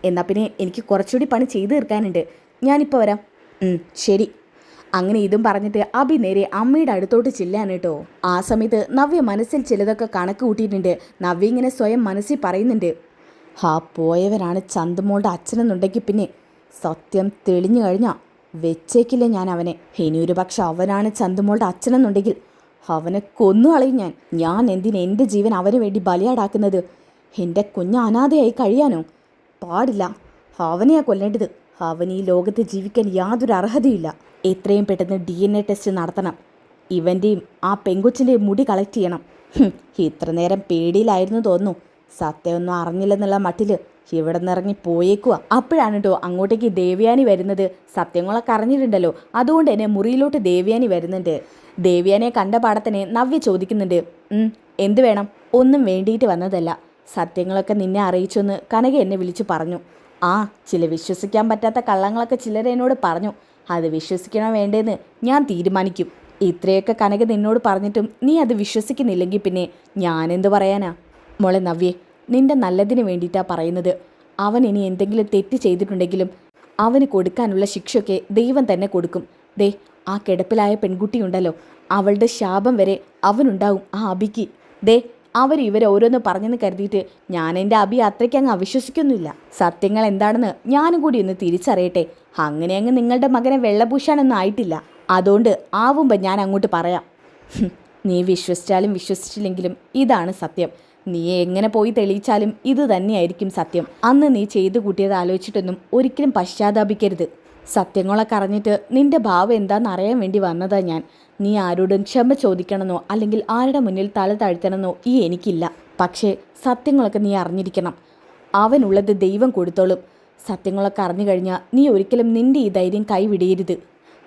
എന്നാൽ പിന്നെ എനിക്ക് കുറച്ചുകൂടി പണി ചെയ്തു തീർക്കാനുണ്ട്. ഞാനിപ്പോൾ വരാം. ശരി. അങ്ങനെ ഇതും പറഞ്ഞിട്ട് അഭി നേരെ അമ്മയുടെ അടുത്തോട്ട് ചെല്ലാൻ കേട്ടോ. ആ സമയത്ത് നവ്യ മനസ്സിൽ ചിലതൊക്കെ കണക്ക് കൂട്ടിയിട്ടുണ്ട്. നവ്യ ഇങ്ങനെ സ്വയം മനസ്സിൽ പറയുന്നുണ്ട്, പോയവരാണ് ചന്തുമോളുടെ അച്ഛനെന്നുണ്ടെങ്കിൽ പിന്നെ സത്യം തെളിഞ്ഞു കഴിഞ്ഞാൽ വെച്ചേക്കില്ല ഞാൻ അവനെ. ഇനിയൊരു പക്ഷെ അവനാണ് ചന്തുമോളുടെ അച്ഛനെന്നുണ്ടെങ്കിൽ അവനെ കൊന്നു കളയും ഞാൻ എന്തിന് എൻ്റെ ജീവൻ അവന് വേണ്ടി ബലിയാടാക്കുന്നത്? എൻ്റെ കുഞ്ഞ് അനാഥയായി കഴിയാനോ? പാടില്ല. അവനെയാ കൊല്ലേണ്ടത്. അവൻ ഈ ലോകത്ത് ജീവിക്കാൻ യാതൊരു അർഹതയില്ല. എത്രയും പെട്ടെന്ന് DNA ടെസ്റ്റ് നടത്തണം. ഇവൻ്റെയും ആ പെങ്കൊച്ചിൻ്റെയും മുടി കളക്ട് ചെയ്യണം. ഇത്ര നേരം പേടിയിലായിരുന്നു തോന്നുന്നു. സത്യമൊന്നും അറിഞ്ഞില്ലെന്നുള്ള മട്ടിൽ ഇവിടെ നിന്ന് ഇറങ്ങി പോയേക്കുക. അപ്പോഴാണ് കേട്ടോ അങ്ങോട്ടേക്ക് ദേവയാനി വരുന്നത്. സത്യങ്ങളൊക്കെ അറിഞ്ഞിട്ടുണ്ടല്ലോ, അതുകൊണ്ട് തന്നെ മുറിയിലോട്ട് ദേവയാനി വരുന്നുണ്ട്. ദേവയാനിയെ കണ്ട പാടത്തന്നെ നവ്യ ചോദിക്കുന്നുണ്ട്, എന്ത് വേണം? ഒന്നും വേണ്ടിയിട്ട് വന്നതല്ല. സത്യങ്ങളൊക്കെ നിന്നെ അറിയിച്ചെന്ന് കനക എന്നെ വിളിച്ചു പറഞ്ഞു. ചില വിശ്വസിക്കാൻ പറ്റാത്ത കള്ളങ്ങളൊക്കെ ചിലരെന്നോട് പറഞ്ഞു. അത് വിശ്വസിക്കണോ വേണ്ടേന്ന് ഞാൻ തീരുമാനിക്കും. ഇത്രയൊക്കെ കനക നിന്നോട് പറഞ്ഞിട്ടും നീ അത് വിശ്വസിക്കുന്നില്ലെങ്കിൽ പിന്നെ ഞാനെന്ത് പറയാനാ? മോളെ നവ്യേ, നിന്റെ നല്ലതിന് വേണ്ടിയിട്ടാണ് പറയുന്നത്. അവൻ ഇനി എന്തെങ്കിലും തെറ്റ് ചെയ്തിട്ടുണ്ടെങ്കിലും അവന് കൊടുക്കാനുള്ള ശിക്ഷയൊക്കെ ദൈവം തന്നെ കൊടുക്കും. ആ കിടപ്പിലായ പെൺകുട്ടിയുണ്ടല്ലോ, അവളുടെ ശാപം വരെ അവനുണ്ടാവും ആ അബിക്ക്. ഇവരെ ഓരോന്ന് പറഞ്ഞെന്ന് കരുതിയിട്ട് ഞാൻ എൻ്റെ അബി അത്രയ്ക്ക് അങ്ങ് അവിശ്വസിക്കൊന്നുമില്ല. സത്യങ്ങൾ എന്താണെന്ന് ഞാനും കൂടി ഒന്ന് തിരിച്ചറിയട്ടെ. അങ്ങനെ അങ്ങ് നിങ്ങളുടെ മകനെ വെള്ളപൂശാനൊന്നും ആയിട്ടില്ല. അതുകൊണ്ട് ആവുമ്പോൾ ഞാൻ അങ്ങോട്ട് പറയാം. നീ വിശ്വസിച്ചാലും വിശ്വസിച്ചില്ലെങ്കിലും ഇതാണ് സത്യം. നീ എങ്ങനെ പോയി തെളിയിച്ചാലും ഇത് തന്നെയായിരിക്കും സത്യം. അന്ന് നീ ചെയ്തു കൂട്ടിയത് ആലോചിച്ചിട്ടൊന്നും ഒരിക്കലും പശ്ചാത്താപിക്കരുത്. സത്യങ്ങളൊക്കെ അറിഞ്ഞിട്ട് നിന്റെ ഭാവം എന്താണെന്ന് അറിയാൻ വേണ്ടി വന്നതാ ഞാൻ. നീ ആരോടും ക്ഷമ ചോദിക്കണമെന്നോ അല്ലെങ്കിൽ ആരുടെ മുന്നിൽ തല താഴ്ത്തണമെന്നോ എനിക്കില്ല. പക്ഷേ സത്യങ്ങളൊക്കെ നീ അറിഞ്ഞിരിക്കണം. അവനുള്ളത് ദൈവം കൊടുത്തോളും. സത്യങ്ങളൊക്കെ അറിഞ്ഞു കഴിഞ്ഞാൽ നീ ഒരിക്കലും നിന്റെ ഈ ധൈര്യം കൈവിടരുത്.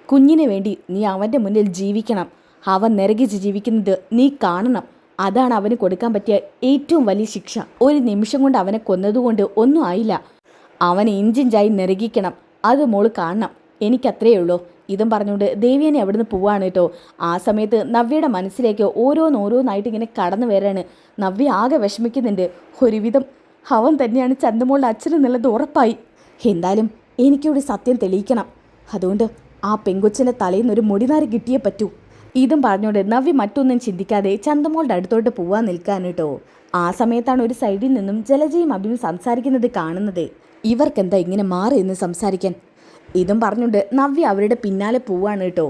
കുഞ്ഞിന് വേണ്ടി നീ അവൻ്റെ മുന്നിൽ ജീവിക്കണം. അവൻ നിറകിച്ച് ജീവിക്കുന്നത് നീ കാണണം. അതാണ് അവന് കൊടുക്കാൻ പറ്റിയ ഏറ്റവും വലിയ ശിക്ഷ. ഒരു നിമിഷം കൊണ്ട് അവനെ കൊന്നതുകൊണ്ട് ഒന്നും ആയില്ല. അവനെ ഇഞ്ചിഞ്ചായി നിറകിക്കണം. അത് മോള് കാണണം. എനിക്കത്രയേ ഉള്ളൂ. ഇതും പറഞ്ഞുകൊണ്ട് ദേവ്യാനി അവിടുന്ന് പോവാണ് കേട്ടോ. ആ സമയത്ത് നവ്യയുടെ മനസ്സിലേക്ക് ഓരോന്നോരോന്നായിട്ട് ഇങ്ങനെ കടന്നു വരാണ്. നവ്യ ആകെ വിഷമിക്കുന്നുണ്ട്. ഒരുവിധം അവൻ തന്നെയാണ് ചന്തുമോളുടെ അച്ഛനെന്നുള്ളത് ഉറപ്പായി. എന്തായാലും എനിക്കൊരു സത്യം തെളിയിക്കണം. അതുകൊണ്ട് ആ പെങ്കൊച്ചിൻ്റെ തലയിൽ നിന്നൊരു മുടിനാര് കിട്ടിയേ പറ്റൂ. ഇതും പറഞ്ഞുകൊണ്ട് നവ്യ മറ്റൊന്നും ചിന്തിക്കാതെ ചന്തുമോളുടെ അടുത്തോട്ട് പോവാൻ നിൽക്കാൻ കേട്ടോ. ആ സമയത്താണ് ഒരു സൈഡിൽ നിന്നും ജലജയും അഭിയും സംസാരിക്കുന്നത് കാണുന്നത്. ഇവർക്കെന്താ ഇങ്ങനെ മാറി എന്ന് സംസാരിക്കാൻ? ഇതും പറഞ്ഞുകൊണ്ട് നവ്യ അവരുടെ പിന്നാലെ പോവാണ് കേട്ടോ.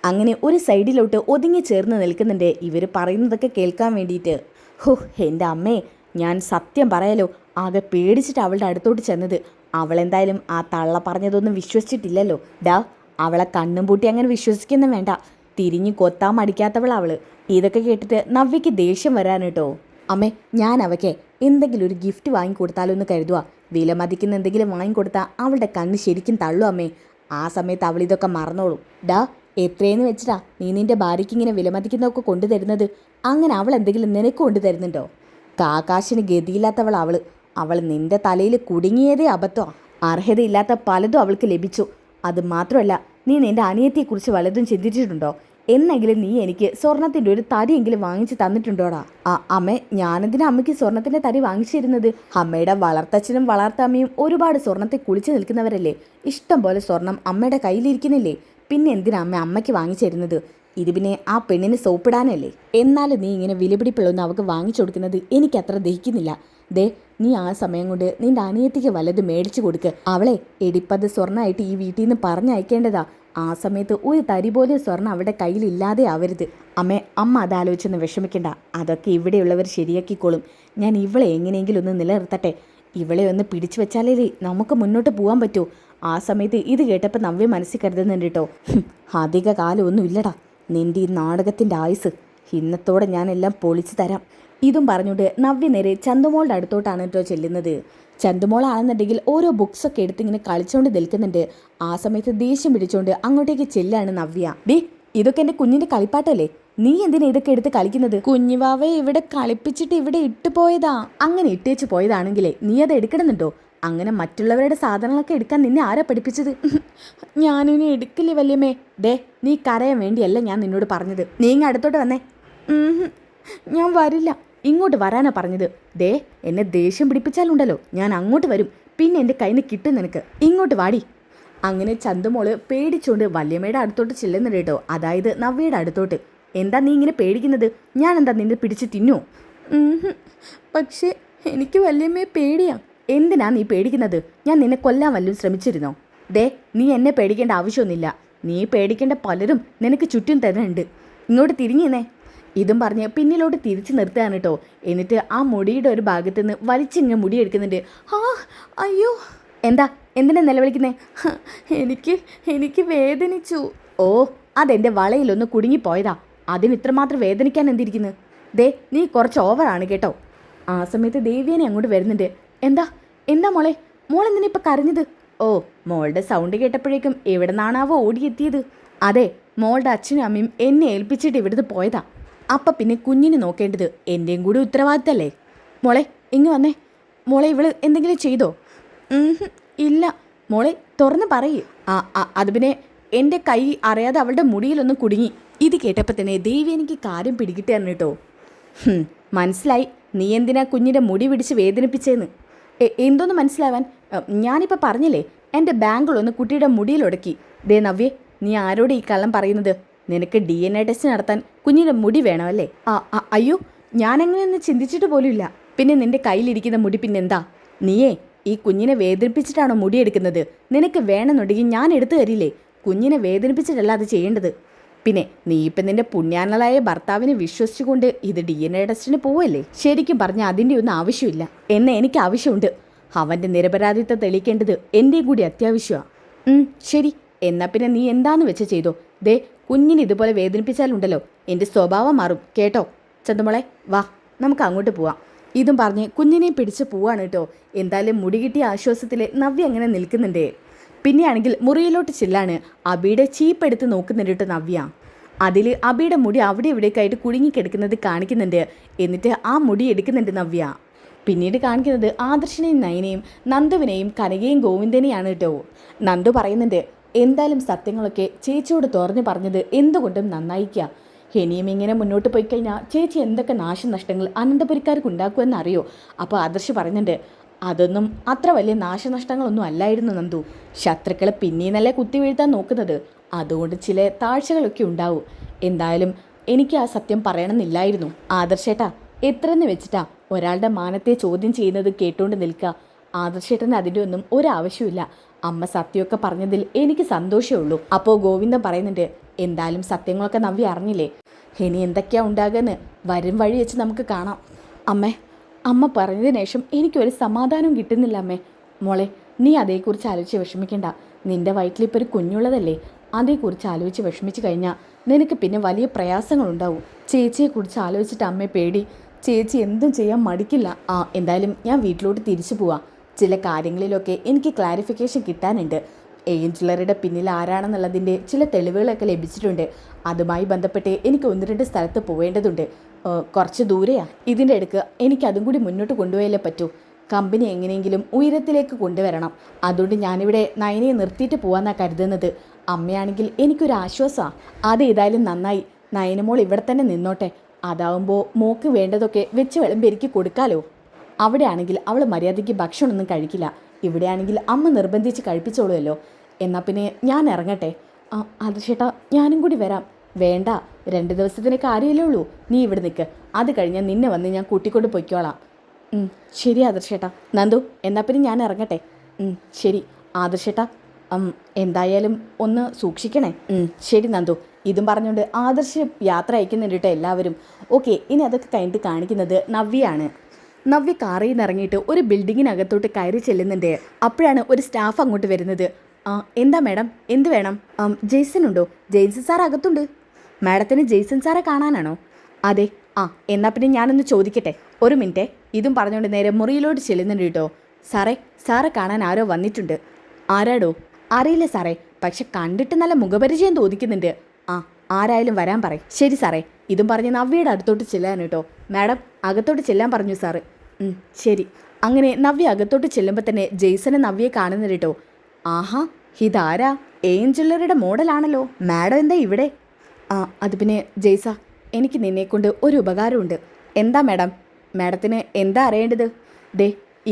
അങ്ങനെ ഒരു സൈഡിലോട്ട് ഒതുങ്ങി ചേർന്ന് നിൽക്കുന്നുണ്ട് ഇവർ പറയുന്നതൊക്കെ കേൾക്കാൻ വേണ്ടിയിട്ട്. എൻ്റെ അമ്മേ, ഞാൻ സത്യം പറയാലോ, ആകെ പേടിച്ചിട്ട് അവളുടെ അടുത്തോട്ട് ചെന്നത്. അവളെന്തായാലും ആ തള്ള പറഞ്ഞതൊന്നും വിശ്വസിച്ചിട്ടില്ലല്ലോ. അവളെ കണ്ണും പൂട്ടി അങ്ങനെ വിശ്വസിക്കുന്ന വേണ്ട. തിരിഞ്ഞു കൊത്താൻ മടിക്കാത്തവൾ അവള്. ഇതൊക്കെ കേട്ടിട്ട് നവ്യയ്ക്ക് ദേഷ്യം വരാൻ കേട്ടോ. അമ്മേ, ഞാൻ അവയ്ക്ക് എന്തെങ്കിലും ഒരു ഗിഫ്റ്റ് വാങ്ങിക്കൊടുത്താലോ എന്ന് കരുതുക. വില മതിക്കുന്ന എന്തെങ്കിലും വാങ്ങിക്കൊടുത്താൽ അവളുടെ കണ്ണ് ശരിക്കും തള്ളു അമ്മേ. ആ സമയത്ത് അവൾ ഇതൊക്കെ മറന്നോളും. എത്രയെന്ന് വെച്ചിട്ടാ നീ നിന്റെ ഭാര്യയ്ക്ക് ഇങ്ങനെ വിലമതിക്കുന്നതൊക്കെ കൊണ്ടുതരുന്നത്? അങ്ങനെ അവൾ എന്തെങ്കിലും നിനക്ക് കൊണ്ടുതരുന്നുണ്ടോ? കാക്കാശിന് ഗതിയില്ലാത്തവൾ അവൾ നിന്റെ തലയിൽ കുടുങ്ങിയതേ അബദ്ധമാണ്. അർഹതയില്ലാത്ത പലതും അവൾക്ക് ലഭിച്ചു. അത് മാത്രമല്ല, നീ നിന്റെ അനിയത്തിയെക്കുറിച്ച് വല്ലതും ചിന്തിച്ചിട്ടുണ്ടോ? എന്നെങ്കിലും നീ എനിക്ക് സ്വർണത്തിൻ്റെ ഒരു തരിയെങ്കിലും വാങ്ങിച്ച് തന്നിട്ടുണ്ടോടാ? അമ്മേ, ഞാനെന്തിനാ അമ്മയ്ക്ക് സ്വർണത്തിൻ്റെ തരി വാങ്ങിച്ചിരുന്നത്? അമ്മയുടെ വളർത്തച്ഛനും വളർത്തമ്മയും ഒരുപാട് സ്വർണത്തെ കുളിച്ച് നിൽക്കുന്നവരല്ലേ. ഇഷ്ടം പോലെ സ്വർണം അമ്മയുടെ കയ്യിലിരിക്കുന്നില്ലേ? പിന്നെ എന്തിനാ അമ്മയ്ക്ക് വാങ്ങിച്ചിരുന്നത്? ഇത് പിന്നെ ആ പെണ്ണിന് സോപ്പിടാനല്ലേ? എന്നാലും നീ ഇങ്ങനെ വിലപിടിപ്പുള്ളൊന്നും അവൾക്ക് വാങ്ങിച്ചു കൊടുക്കുന്നത് എനിക്കത്ര ദഹിക്കുന്നില്ല. ദേ, നീ ആ സമയം കൊണ്ട് നിന്റെ അനിയത്തിക്ക് വല്ലത് മേടിച്ചു കൊടുക്ക്. അവളെ എടിപ്പത് സ്വർണ്ണമായിട്ട് ഈ വീട്ടിൽ നിന്ന് പറഞ്ഞയക്കേണ്ടതാ. ആ സമയത്ത് ഒരു തരി പോലെ സ്വർണ്ണം അവളുടെ കയ്യിലില്ലാതെ ആവരുത്. അമ്മ അതാലോചിച്ചൊന്ന് വിഷമിക്കണ്ട. അതൊക്കെ ഇവിടെയുള്ളവർ ശരിയാക്കിക്കോളും. ഞാൻ ഇവളെ എങ്ങനെയെങ്കിലും ഒന്ന് നിലനിർത്തട്ടെ. ഇവളെ ഒന്ന് പിടിച്ചു വെച്ചാലേ നമുക്ക് മുന്നോട്ട് പോകാൻ പറ്റൂ. ആ സമയത്ത് ഇത് കേട്ടപ്പോൾ നവ്യ മനസ്സിൽ കരുതുന്നുണ്ട് കേട്ടോ. അധിക കാലമൊന്നും ഇല്ലടാ നിന്റെ ഈ നാടകത്തിൻ്റെ ആയുസ്. ഇന്നത്തോടെ ഞാനെല്ലാം പൊളിച്ചു തരാം. ഇതും പറഞ്ഞുകൊണ്ട് നവ്യ നേരെ ചന്തുമോളുടെ അടുത്തോട്ടാണ് കേട്ടോ ചെല്ലുന്നത്. ചന്തുമോളാണെന്നുണ്ടെങ്കിൽ ഓരോ ബുക്സൊക്കെ എടുത്ത് ഇങ്ങനെ കളിച്ചുകൊണ്ട് നിൽക്കുന്നുണ്ട്. ആ സമയത്ത് ദേഷ്യം പിടിച്ചുകൊണ്ട് അങ്ങോട്ടേക്ക് ചെല്ലാണ് നവ്യ. ഡേ, ഇതൊക്കെ എൻ്റെ കുഞ്ഞിൻ്റെ കളിപ്പാട്ടല്ലേ? നീ എന്തിനാ ഇതൊക്കെ എടുത്ത് കളിക്കുന്നത്? കുഞ്ഞുവാവെ ഇവിടെ കളിപ്പിച്ചിട്ട് ഇവിടെ ഇട്ടു പോയതാ. അങ്ങനെ ഇട്ടേച്ച് പോയതാണെങ്കിലേ നീ അത് എടുക്കണമെന്നുണ്ടോ? അങ്ങനെ മറ്റുള്ളവരുടെ സാധനങ്ങളൊക്കെ എടുക്കാൻ നിന്നെ ആരാ പഠിപ്പിച്ചത്? ഞാനിനി എടുക്കില്ലേ വല്യമ്മേ. ദേ, നീ കരയാൻ വേണ്ടിയല്ല ഞാൻ നിന്നോട് പറഞ്ഞത്. നീ ഇങ്ങ് അടുത്തോട്ട് വന്നേ. ഞാൻ വരില്ല. ഇങ്ങോട്ട് വരാനാ പറഞ്ഞത്. ദേ, എന്നെ ദേഷ്യം പിടിപ്പിച്ചാലുണ്ടല്ലോ ഞാൻ അങ്ങോട്ട് വരും. പിന്നെ എൻ്റെ കയ്യിൽ നിന്ന് കിട്ടും നിനക്ക്. ഇങ്ങോട്ട് വാടി. അങ്ങനെ ചന്തുമോള് പേടിച്ചുകൊണ്ട് വല്യമ്മയുടെ അടുത്തോട്ട് ചെല്ലുന്നുണ്ട് കേട്ടോ. അതായത് നവ്യയുടെ അടുത്തോട്ട്. എന്താ നീ ഇങ്ങനെ പേടിക്കുന്നത്? ഞാൻ എന്താ നിന്നെ പിടിച്ച് തിന്നോ? പക്ഷേ എനിക്ക് വല്യമ്മയെ പേടിയാ. എന്തിനാ നീ പേടിക്കുന്നത്? ഞാൻ നിന്നെ കൊല്ലാൻ വല്ലതും ശ്രമിച്ചിരുന്നോ? ദേ, നീ എന്നെ പേടിക്കേണ്ട ആവശ്യമൊന്നുമില്ല. നീ പേടിക്കേണ്ട പലരും നിനക്ക് ചുറ്റും തന്നെ ഉണ്ട്. ഇങ്ങോട്ട് തിരിഞ്ഞേ. ഇതും പറഞ്ഞ് പിന്നിലോട്ട് തിരിച്ചു നിർത്തുകയാണ് കേട്ടോ. എന്നിട്ട് ആ മുടിയുടെ ഒരു ഭാഗത്ത് നിന്ന് വലിച്ചിങ്ങനെ മുടി എടുക്കുന്നുണ്ട്. അയ്യോ, എന്തിനാ നിലവിളിക്കുന്നേ? എനിക്ക് വേദനിച്ചു. ഓ, അതെൻ്റെ വളയിലൊന്ന് കുടുങ്ങിപ്പോയതാ. അതിന് ഇത്രമാത്രം വേദനിക്കാൻ എന്തിരിക്കുന്നു? ദേ, നീ കുറച്ച് ഓവറാണ് കേട്ടോ. ആ സമയത്ത് ദേവ്യാനെ അങ്ങോട്ട് വരുന്നുണ്ട്. എന്താ മോളെന്തിനാ ഇപ്പം കരഞ്ഞത്? ഓ, മോളുടെ സൗണ്ട് കേട്ടപ്പോഴേക്കും എവിടെ നിന്നാണാവോ ഓടിയെത്തിയത്. അതെ, മോളുടെ അച്ഛനും അമ്മയും എന്നെ ഏൽപ്പിച്ചിട്ട് ഇവിടുന്ന് പോയതാ. അപ്പം പിന്നെ കുഞ്ഞിനെ നോക്കേണ്ടത് എൻ്റെയും കൂടി ഉത്തരവാദിത്തല്ലേ? മോളെ ഇങ്ങ് വന്നേ. മോളെ ഇവള് എന്തെങ്കിലും ചെയ്തോ? ഇല്ല. മോളെ തുറന്ന് പറയൂ. അത് പിന്നെ എൻ്റെ കൈ അറിയാതെ അവളുടെ മുടിയിലൊന്ന് കുടുങ്ങി. ഇത് കേട്ടപ്പോൾ തന്നെ ദേവി എനിക്ക് കാര്യം പിടികിട്ടാണ് കേട്ടോ. മനസ്സിലായി നീ എന്തിനാ കുഞ്ഞിൻ്റെ മുടി പിടിച്ച് വേദനിപ്പിച്ചേന്ന്. എന്തോന്ന് മനസ്സിലാവാൻ? ഞാനിപ്പോൾ പറഞ്ഞില്ലേ, എൻ്റെ ബാങ്കിളൊന്ന് കുട്ടിയുടെ മുടിയിലൊടക്കി. ദേ നവ്യേ, നീ ആരോട് ഈ കള്ളം പറയുന്നത്? നിനക്ക് DNA ടെസ്റ്റ് നടത്താൻ കുഞ്ഞിൻ്റെ മുടി വേണമല്ലേ? അയ്യോ, ഞാനങ്ങനെയൊന്നും ചിന്തിച്ചിട്ട് പോലുമില്ല. പിന്നെ നിൻ്റെ കയ്യിലിരിക്കുന്ന മുടി പിന്നെന്താ? നീയേ ഈ കുഞ്ഞിനെ വേദനിപ്പിച്ചിട്ടാണോ മുടിയെടുക്കുന്നത്? നിനക്ക് വേണമെന്നുണ്ടെങ്കിൽ ഞാൻ എടുത്തു തരില്ലേ? കുഞ്ഞിനെ വേദനിപ്പിച്ചിട്ടല്ല അത് ചെയ്യേണ്ടത്. പിന്നെ നീ ഇപ്പം നിൻ്റെ പുണ്യാനലായ ഭർത്താവിനെ വിശ്വസിച്ചുകൊണ്ട് ഇത് DNA ടെസ്റ്റിന് പോവല്ലേ? ശരിക്കും പറഞ്ഞാൽ അതിൻ്റെ ഒന്നും ആവശ്യമില്ല. എന്നെ എനിക്ക് ആവശ്യമുണ്ട്. അവൻ്റെ നിരപരാധിത്വം തെളിയിക്കേണ്ടത് എൻ്റെയും കൂടി അത്യാവശ്യമാണ്. ശരി, എന്നാൽ പിന്നെ നീ എന്താന്ന് വെച്ച് ചെയ്തോ. ദേ, കുഞ്ഞിനെ ഇതുപോലെ വേദനിപ്പിച്ചാലുണ്ടല്ലോ എൻ്റെ സ്വഭാവം മാറും കേട്ടോ. ചന്തുമോളെ വാ, നമുക്ക് അങ്ങോട്ട് പോവാം. ഇതും പറഞ്ഞ് കുഞ്ഞിനെയും പിടിച്ച് പോവാണ് കേട്ടോ. എന്തായാലും മുടി കിട്ടിയ ആശ്വാസത്തിൽ നവ്യ അങ്ങനെ നിൽക്കുന്നുണ്ട്. പിന്നെയാണെങ്കിൽ മുറിയിലോട്ട് ചെല്ലാണ്. അബിയുടെ ചീപ്പ് എടുത്ത് നോക്കുന്നുണ്ട് കേട്ടോ നവ്യ. അതിൽ അബിയുടെ മുടി അവിടെ ഇവിടേക്കായിട്ട് കുടുങ്ങിക്കിടക്കുന്നത് കാണിക്കുന്നുണ്ട്. എന്നിട്ട് ആ മുടി എടുക്കുന്നുണ്ട് നവ്യ. പിന്നീട് കാണിക്കുന്നത് ആദർശിനെയും നയനെയും നന്ദുവിനെയും കനകയും ഗോവിന്ദനെയാണ് കേട്ടോ. നന്ദു പറയുന്നുണ്ട്, എന്തായാലും സത്യങ്ങളൊക്കെ ചേച്ചിയോട് തുറന്നു പറഞ്ഞത് എന്തുകൊണ്ടും നന്നായിക്കുക. ഇനിയും ഇങ്ങനെ മുന്നോട്ട് പോയി കഴിഞ്ഞാൽ ചേച്ചി എന്തൊക്കെ നാശനഷ്ടങ്ങൾ അനന്തപുരിക്കാർക്ക് ഉണ്ടാക്കുമെന്ന് അറിയോ? അപ്പോൾ ആദർശ് പറയുന്നുണ്ട്, അതൊന്നും അത്ര വലിയ നാശനഷ്ടങ്ങളൊന്നും അല്ലായിരുന്നു നന്ദു. ശത്രുക്കളെ പിന്നീന്നല്ലേ കുത്തിവീഴ്ത്താൻ നോക്കുന്നത്. അതുകൊണ്ട് ചില താഴ്ചകളൊക്കെ ഉണ്ടാവും. എന്തായാലും എനിക്ക് ആ സത്യം പറയണമെന്നില്ലായിരുന്നു. ആദർശേട്ടാ, എത്രയെന്ന് വെച്ചിട്ടാ ഒരാളുടെ മാനത്തെ ചോദ്യം ചെയ്യുന്നത് കേട്ടുകൊണ്ട് നിൽക്കുക? ആദർശേട്ടന് അതിൻ്റെ ഒന്നും ഒരാവശ്യമില്ല. അമ്മ സത്യമൊക്കെ പറഞ്ഞതിൽ എനിക്ക് സന്തോഷമേ ഉള്ളൂ. അപ്പോൾ ഗോവിന്ദൻ പറയുന്നുണ്ട്, എന്തായാലും സത്യങ്ങളൊക്കെ നവ്യ അറിഞ്ഞില്ലേ? ഇനി എന്തൊക്കെയാ ഉണ്ടാകുമെന്ന് വരും വഴി വെച്ച് നമുക്ക് കാണാം. അമ്മ പറഞ്ഞതിന് ശേഷം എനിക്കൊരു സമാധാനം കിട്ടുന്നില്ല അമ്മേ. മോളെ, നീ അതേക്കുറിച്ച് ആലോചിച്ച് വിഷമിക്കണ്ട. നിൻ്റെ വയറ്റിലിപ്പോൾ ഒരു കുഞ്ഞുള്ളതല്ലേ? അതേക്കുറിച്ച് ആലോചിച്ച് വിഷമിച്ച് കഴിഞ്ഞാൽ നിനക്ക് പിന്നെ വലിയ പ്രയാസങ്ങളുണ്ടാവും. ചേച്ചിയെക്കുറിച്ച് ആലോചിച്ചിട്ട് അമ്മയെ പേടി. ചേച്ചി എന്തും ചെയ്യാൻ മടിക്കില്ല. എന്തായാലും ഞാൻ വീട്ടിലോട്ട് തിരിച്ചു പോവാം. ചില കാര്യങ്ങളിലൊക്കെ എനിക്ക് ക്ലാരിഫിക്കേഷൻ കിട്ടാനുണ്ട്. ഏഞ്ചലറുടെ പിന്നിൽ ആരാണെന്നുള്ളതിൻ്റെ ചില തെളിവുകളൊക്കെ ലഭിച്ചിട്ടുണ്ട്. അതുമായി ബന്ധപ്പെട്ട് എനിക്ക് 1-2 സ്ഥലത്ത് പോവേണ്ടതുണ്ട്. കുറച്ച് ദൂരെയാണ്. ഇതിൻ്റെ ഇടയ്ക്ക് എനിക്കതും കൂടി മുന്നോട്ട് കൊണ്ടുപോയാലേ പറ്റൂ. കമ്പനി എങ്ങനെയെങ്കിലും ഉയരത്തിലേക്ക് കൊണ്ടുവരണം. അതുകൊണ്ട് ഞാനിവിടെ നയനയെ നിർത്തിയിട്ട് പോകാമെന്നാണ് കരുതുന്നത്. അമ്മയാണെങ്കിൽ എനിക്കൊരു ആശ്വാസമാണ്. അതേതായാലും നന്നായി. നയനമോൾ ഇവിടെ തന്നെ നിന്നോട്ടെ. അതാവുമ്പോൾ മോക്ക് വേണ്ടതൊക്കെ വെച്ച് വിളമ്പെരുക്കി കൊടുക്കാലോ. അവിടെയാണെങ്കിൽ അവൾ മര്യാദയ്ക്ക് ഭക്ഷണമൊന്നും കഴിക്കില്ല. ഇവിടെയാണെങ്കിൽ അമ്മ നിർബന്ധിച്ച് കഴിപ്പിച്ചോളുമല്ലോ. എന്നാൽ പിന്നെ ഞാൻ ഇറങ്ങട്ടെ. അത് ചേട്ടാ, ഞാനും കൂടി വരാം. വേണ്ട, 2 ദിവസത്തിന് കാര്യമല്ലേ ഉള്ളൂ. നീ ഇവിടെ നിൽക്ക്. അത് കഴിഞ്ഞാൽ നിന്നെ വന്ന് ഞാൻ കൂട്ടിക്കൊണ്ട് പൊയ്ക്കോളാം. ശരി ആദർശേട്ടാ. നന്ദു, എന്നാൽ പിന്നെ ഞാൻ ഇറങ്ങട്ടെ. ശരി ആദർശേട്ടാ. എന്തായാലും ഒന്ന് സൂക്ഷിക്കണേ. ശരി നന്ദു. ഇതും പറഞ്ഞുകൊണ്ട് ആദർശ് യാത്ര അയക്കുന്നുണ്ട് കേട്ടോ എല്ലാവരും. ഓക്കെ, ഇനി അതൊക്കെ കഴിഞ്ഞിട്ട് കാണിക്കുന്നത് നവ്യയാണ്. നവ്യ കാറിൽ നിന്ന് ഇറങ്ങിയിട്ട് ഒരു ബിൽഡിങ്ങിനകത്തോട്ട് കയറി ചെല്ലുന്നുണ്ട്. അപ്പോഴാണ് ഒരു സ്റ്റാഫ് അങ്ങോട്ട് വരുന്നത്. എന്താ മാഡം, എന്ത് വേണം? ജെയ്സൺ ഉണ്ടോ? ജെയ്സൺ സാർ അകത്തുണ്ട്. മാഡത്തിന് ജെയ്സൺ സാറെ കാണാനാണോ? അതെ. എന്നാൽ പിന്നെ ഞാനൊന്ന് ചോദിക്കട്ടെ, ഒരു മിനിറ്റ്. ഇതും പറഞ്ഞുകൊണ്ട് നേരെ മുറിയിലോട്ട് ചെല്ലുന്നുണ്ട് കേട്ടോ. സാറെ കാണാൻ ആരോ വന്നിട്ടുണ്ട്. ആരാടോ? അറിയില്ല സാറേ, പക്ഷെ കണ്ടിട്ട് നല്ല മുഖപരിചയം തോന്നിക്കുന്നുണ്ട്. ആരായാലും വരാൻ പറയും. ശരി സാറേ. ഇതും പറഞ്ഞ് നവ്യയുടെ അടുത്തോട്ട് ചെല്ലാൻ കേട്ടോ. മാഡം, അകത്തോട്ട് ചെല്ലാൻ പറഞ്ഞു സാറ്. ശരി. അങ്ങനെ നവ്യ അകത്തോട്ട് ചെല്ലുമ്പോൾ തന്നെ ജെയ്സനെ നവ്യയെ കാണുന്നുണ്ട് കേട്ടോ. ആഹാ, ഇതാരാ? ഏഞ്ചലറിയുടെ മോഡലാണല്ലോ. മാഡം എന്താ ഇവിടെ? അത് പിന്നെ ജെയ്സ, എനിക്ക് നിന്നെക്കൊണ്ട് ഒരു ഉപകാരമുണ്ട്. എന്താ മാഡം? മാഡത്തിന് എന്താ അറിയേണ്ടത്?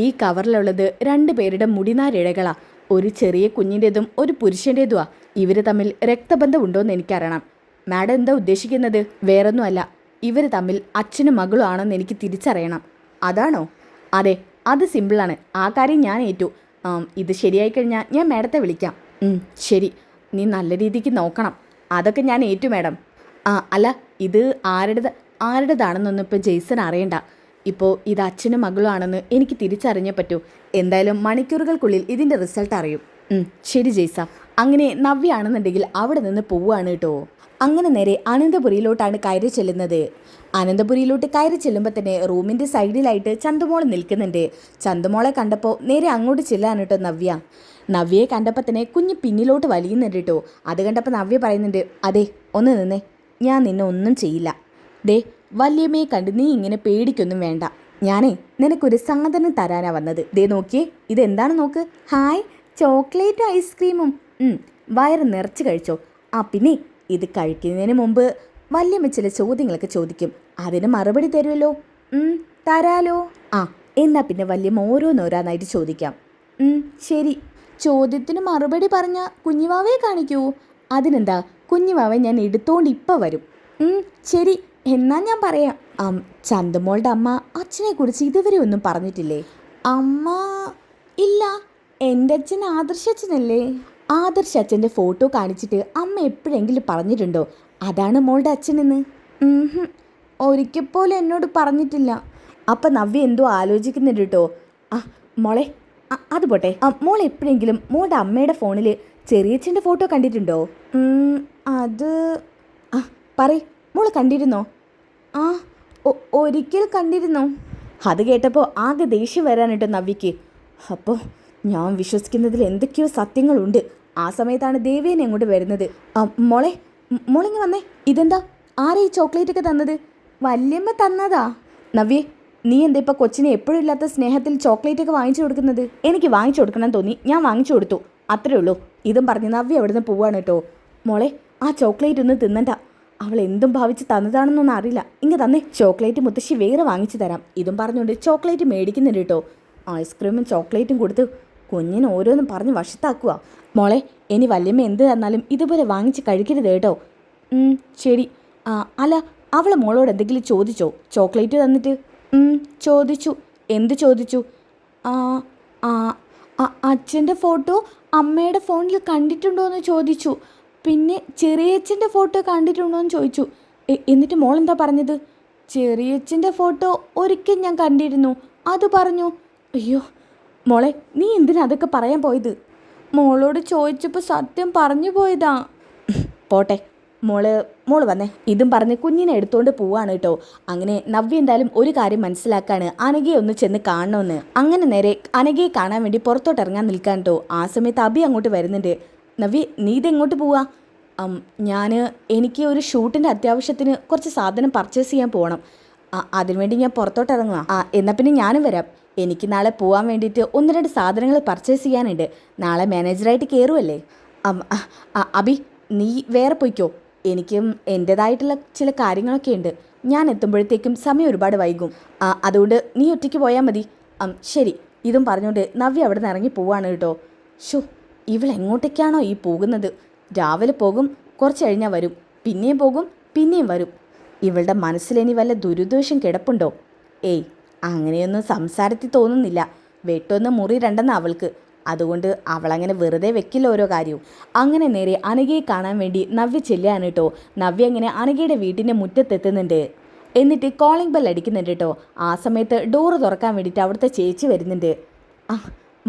ഈ കവറിലുള്ളത് 2 പേരുടെ മുടിനാരിഴകളാ. ഒരു ചെറിയ കുഞ്ഞിൻ്റെതും ഒരു പുരുഷൻ്റെതുവാ. ഇവർ തമ്മിൽ രക്തബന്ധം ഉണ്ടോയെന്ന് എനിക്കറിയണം. മാഡം എന്താ ഉദ്ദേശിക്കുന്നത്? വേറൊന്നുമല്ല, ഇവർ തമ്മിൽ അച്ഛനും മകളും ആണെന്ന് എനിക്ക് തിരിച്ചറിയണം. അതാണോ? അതെ, അത് സിമ്പിളാണ്. ആ കാര്യം ഞാൻ ഏറ്റു. ഇത് ശരിയായി കഴിഞ്ഞാൽ ഞാൻ മാഡത്തെ വിളിക്കാം. ശരി. നീ നല്ല രീതിക്ക് നോക്കണം. അതൊക്കെ ഞാൻ ഏറ്റു മാഡം. അല്ല, ഇത് ആരുടേതാണെന്നൊന്നും ഇപ്പോൾ ജെയ്സൺ അറിയണ്ട. ഇപ്പോൾ ഇത് അച്ഛനും മകളും ആണെന്ന് എനിക്ക് തിരിച്ചറിഞ്ഞേ പറ്റൂ. എന്തായാലും മണിക്കൂറുകൾക്കുള്ളിൽ ഇതിൻ്റെ റിസൾട്ട് അറിയും. ശരി ജെയ്സ. അങ്ങനെ നവ്യാണെന്നുണ്ടെങ്കിൽ അവിടെ നിന്ന് പോവുകയാണ് കേട്ടോ. അങ്ങനെ നേരെ അനന്തപുരിയിലോട്ടാണ് കയറി ചെല്ലുന്നത്. അനന്തപുരിയിലോട്ട് കയറി ചെല്ലുമ്പോൾ തന്നെ റൂമിൻ്റെ സൈഡിലായിട്ട് ചന്തുമോൾ നിൽക്കുന്നുണ്ട്. ചന്തുമോളെ കണ്ടപ്പോൾ നേരെ അങ്ങോട്ട് ചെല്ലാണ് കേട്ടോ നവ്യ. നവ്യയെ കണ്ടപ്പോൾ തന്നെ കുഞ്ഞ് പിന്നിലോട്ട് വലിയുന്നുണ്ട് കേട്ടോ. അത് കണ്ടപ്പോൾ നവ്യ പറയുന്നുണ്ട്, അതെ ഒന്ന് നിന്നേ, ഞാൻ നിന്നെ ഒന്നും ചെയ്യില്ല. വല്യമ്മയെ കണ്ട് നീ ഇങ്ങനെ പേടിക്കൊന്നും വേണ്ട. ഞാനേ നിനക്കൊരു സാധനം തരാനാണ് വന്നത്. നോക്കിയേ, ഇതെന്താണ് നോക്ക്. ഹായ്, ചോക്ലേറ്റ് ഐസ്ക്രീമും. വയറ് നിറച്ച് കഴിച്ചോ. പിന്നെ ഇത് കഴിക്കുന്നതിന് മുമ്പ് വല്യമ്മ ചില ചോദ്യങ്ങളൊക്കെ ചോദിക്കും. അതിന് മറുപടി തരുമല്ലോ? തരാലോ. എന്നാൽ പിന്നെ വല്യമ്മ ഓരോന്നോരോന്നായിട്ട് ചോദിക്കാം. ശരി. ചോദ്യത്തിന് മറുപടി പറഞ്ഞാൽ കുഞ്ഞുവാവയെ കാണിക്കൂ. അതിനെന്താ, കുഞ്ഞുവാവ ഞാൻ എടുത്തോണ്ട് ഇപ്പം വരും. ശരി, എന്നാൽ ഞാൻ പറയാം. ചന്തുമോളുടെ അമ്മ അച്ഛനെക്കുറിച്ച് ഇതുവരെ ഒന്നും പറഞ്ഞിട്ടില്ലേ? അമ്മ ഇല്ല. എൻ്റെ അച്ഛൻ ആദർശച്ഛനല്ലേ? ആദർശച്ഛൻ്റെ ഫോട്ടോ കാണിച്ചിട്ട് അമ്മ എപ്പോഴെങ്കിലും പറഞ്ഞിട്ടുണ്ടോ അതാണ് മോളുടെ അച്ഛനെന്ന്? ഒരിക്കൽ പോലും എന്നോട് പറഞ്ഞിട്ടില്ല. അപ്പം നവ്യ എന്തോ ആലോചിക്കുന്നുണ്ട് കേട്ടോ. മോളെ, അത് പോട്ടെ. മോൾ എപ്പോഴെങ്കിലും മോളുടെ അമ്മയുടെ ഫോണിൽ ചെറിയച്ഛൻ്റെ ഫോട്ടോ കണ്ടിട്ടുണ്ടോ? അത് പറയ്, മോൾ കണ്ടിരുന്നോ? ഒരിക്കൽ കണ്ടിരുന്നോ? അത് കേട്ടപ്പോൾ ആകെ ദേഷ്യം വരാനിട്ടോ നവ്യയ്ക്ക്. അപ്പോൾ ഞാൻ വിശ്വസിക്കുന്നതിൽ എന്തൊക്കെയോ സത്യങ്ങളുണ്ട്. ആ സമയത്താണ് ദേവേനെ അങ്ങോട്ട് വരുന്നത്. മോളിങ്ങ് വന്നേ. ഇതെന്താ, ആരാ ഈ ചോക്ലേറ്റ് ഒക്കെ തന്നത്? വല്യമ്മ തന്നതാ. നവ്യേ, നീ എന്താ ഇപ്പോൾ കൊച്ചിനെ എപ്പോഴും ഇല്ലാത്ത സ്നേഹത്തിൽ ചോക്ലേറ്റ് ഒക്കെ വാങ്ങിച്ചു കൊടുക്കുന്നത്? എനിക്ക് വാങ്ങിച്ചു കൊടുക്കണം തോന്നി, ഞാൻ വാങ്ങിച്ചു കൊടുത്തു, അത്രേ ഉള്ളൂ. ഇതും പറഞ്ഞ് നവ്യ അവിടെ നിന്ന് പോവാണ് കേട്ടോ. മോളെ, ആ ചോക്ലേറ്റ് ഒന്നും തിന്നണ്ട. അവൾ എന്തും ഭാവിച്ച് തന്നതാണെന്നൊന്നും അറിയില്ല. ഇങ്ങ് തന്നെ ചോക്ലേറ്റ് മുത്തശ്ശി വേറെ വാങ്ങിച്ചു തരാം. ഇതും പറഞ്ഞുകൊണ്ട് ചോക്ലേറ്റ് മേടിക്കുന്നുണ്ട് കേട്ടോ. ഐസ്ക്രീമും ചോക്ലേറ്റും കൊടുത്ത് കുഞ്ഞിന് ഓരോന്നും പറഞ്ഞ് വശത്താക്കുക. മോളെ, ഇനി വല്യമ്മ എന്ത് തന്നാലും ഇതുപോലെ വാങ്ങിച്ച് കഴിക്കരുത് കേട്ടോ. ശരി. അല്ല, അവളെ മോളോട് എന്തെങ്കിലും ചോദിച്ചോ ചോക്ലേറ്റ് തന്നിട്ട്? ചോദിച്ചു. എന്ത് ചോദിച്ചു? അച്ഛൻ്റെ ഫോട്ടോ അമ്മയുടെ ഫോണിൽ കണ്ടിട്ടുണ്ടോ എന്ന് ചോദിച്ചു. പിന്നെ ചെറിയച്ഛൻ്റെ ഫോട്ടോ കണ്ടിട്ടുണ്ടോ എന്ന് ചോദിച്ചു. എന്നിട്ട് മോളെന്താ പറഞ്ഞത്? ചെറിയച്ഛൻ്റെ ഫോട്ടോ ഒരിക്കൽ ഞാൻ കണ്ടിരുന്നു, അത് പറഞ്ഞു. അയ്യോ മോളെ, നീ എന്തിനാ അതൊക്കെ പറയാൻ പോയത്? മോളോട് ചോദിച്ചപ്പോൾ സത്യം പറഞ്ഞു പോയതാ. പോട്ടെ, മോള് വന്നേ. ഇതും പറഞ്ഞ് കുഞ്ഞിനെ എടുത്തുകൊണ്ട് പോവാണ് കേട്ടോ. അങ്ങനെ നവ്യ എന്തായാലും ഒരു കാര്യം മനസ്സിലാക്കാണ്, അനഘയെ ഒന്ന് ചെന്ന് കാണണമെന്ന്. അങ്ങനെ നേരെ അനഘയെ കാണാൻ വേണ്ടി പുറത്തോട്ട് ഇറങ്ങാൻ നിൽക്കാൻ കേട്ടോ. ആ സമയത്ത് അഭി അങ്ങോട്ട് വരുന്നുണ്ട്. നവ്യ, നീ ഇതെങ്ങോട്ട് പോവാ? എനിക്ക് ഒരു ഷൂട്ടിൻ്റെ അത്യാവശ്യത്തിന് കുറച്ച് സാധനം പർച്ചേസ് ചെയ്യാൻ പോകണം. അതിനുവേണ്ടി ഞാൻ പുറത്തോട്ട് ഇറങ്ങുക. എന്നാൽ പിന്നെ ഞാനും വരാം. എനിക്ക് നാളെ പോകാൻ വേണ്ടിയിട്ട് 1-2 സാധനങ്ങൾ പർച്ചേസ് ചെയ്യാനുണ്ട്. നാളെ മാനേജറായിട്ട് കയറുമല്ലേ? അബി, നീ വേറെ പോയിക്കോ. എനിക്കും എൻ്റേതായിട്ടുള്ള ചില കാര്യങ്ങളൊക്കെ ഉണ്ട്. ഞാൻ എത്തുമ്പോഴത്തേക്കും സമയം ഒരുപാട് വൈകും. അതുകൊണ്ട് നീ ഒറ്റയ്ക്ക് പോയാൽ മതി. ശരി. ഇതും പറഞ്ഞുകൊണ്ട് നവ്യ അവിടെ നിന്ന് ഇറങ്ങി പോവാണ് കേട്ടോ. ഷോ, ഇവളെങ്ങോട്ടേക്കാണോ ഈ പോകുന്നത്? രാവിലെ പോകും, കുറച്ച് കഴിഞ്ഞാൽ വരും, പിന്നെയും പോകും, പിന്നെയും വരും. ഇവളുടെ മനസ്സിലിനി വല്ല ദുരുദ്ദേശം കിടപ്പുണ്ടോ? ഏയ്, അങ്ങനെയൊന്നും സംസാരത്തിൽ തോന്നുന്നില്ല. വെട്ടൊന്ന് മുറി രണ്ടെന്ന് അവൾക്ക്. അതുകൊണ്ട് അവളങ്ങനെ വെറുതെ വെക്കില്ല ഓരോ കാര്യവും. അങ്ങനെ നേരെ അനഘയെ കാണാൻ വേണ്ടി നവ്യ ചെല്ലുകയാണ് കേട്ടോ. നവ്യ അങ്ങനെ അനഘയുടെ വീട്ടിൻ്റെ മുറ്റത്തെത്തുന്നുണ്ട്. എന്നിട്ട് കോളിംഗ് ബെൽ അടിക്കുന്നുണ്ട് കേട്ടോ. ആ സമയത്ത് ഡോറ് തുറക്കാൻ വേണ്ടിയിട്ട് അവിടുത്തെ ചേച്ചി വരുന്നുണ്ട്.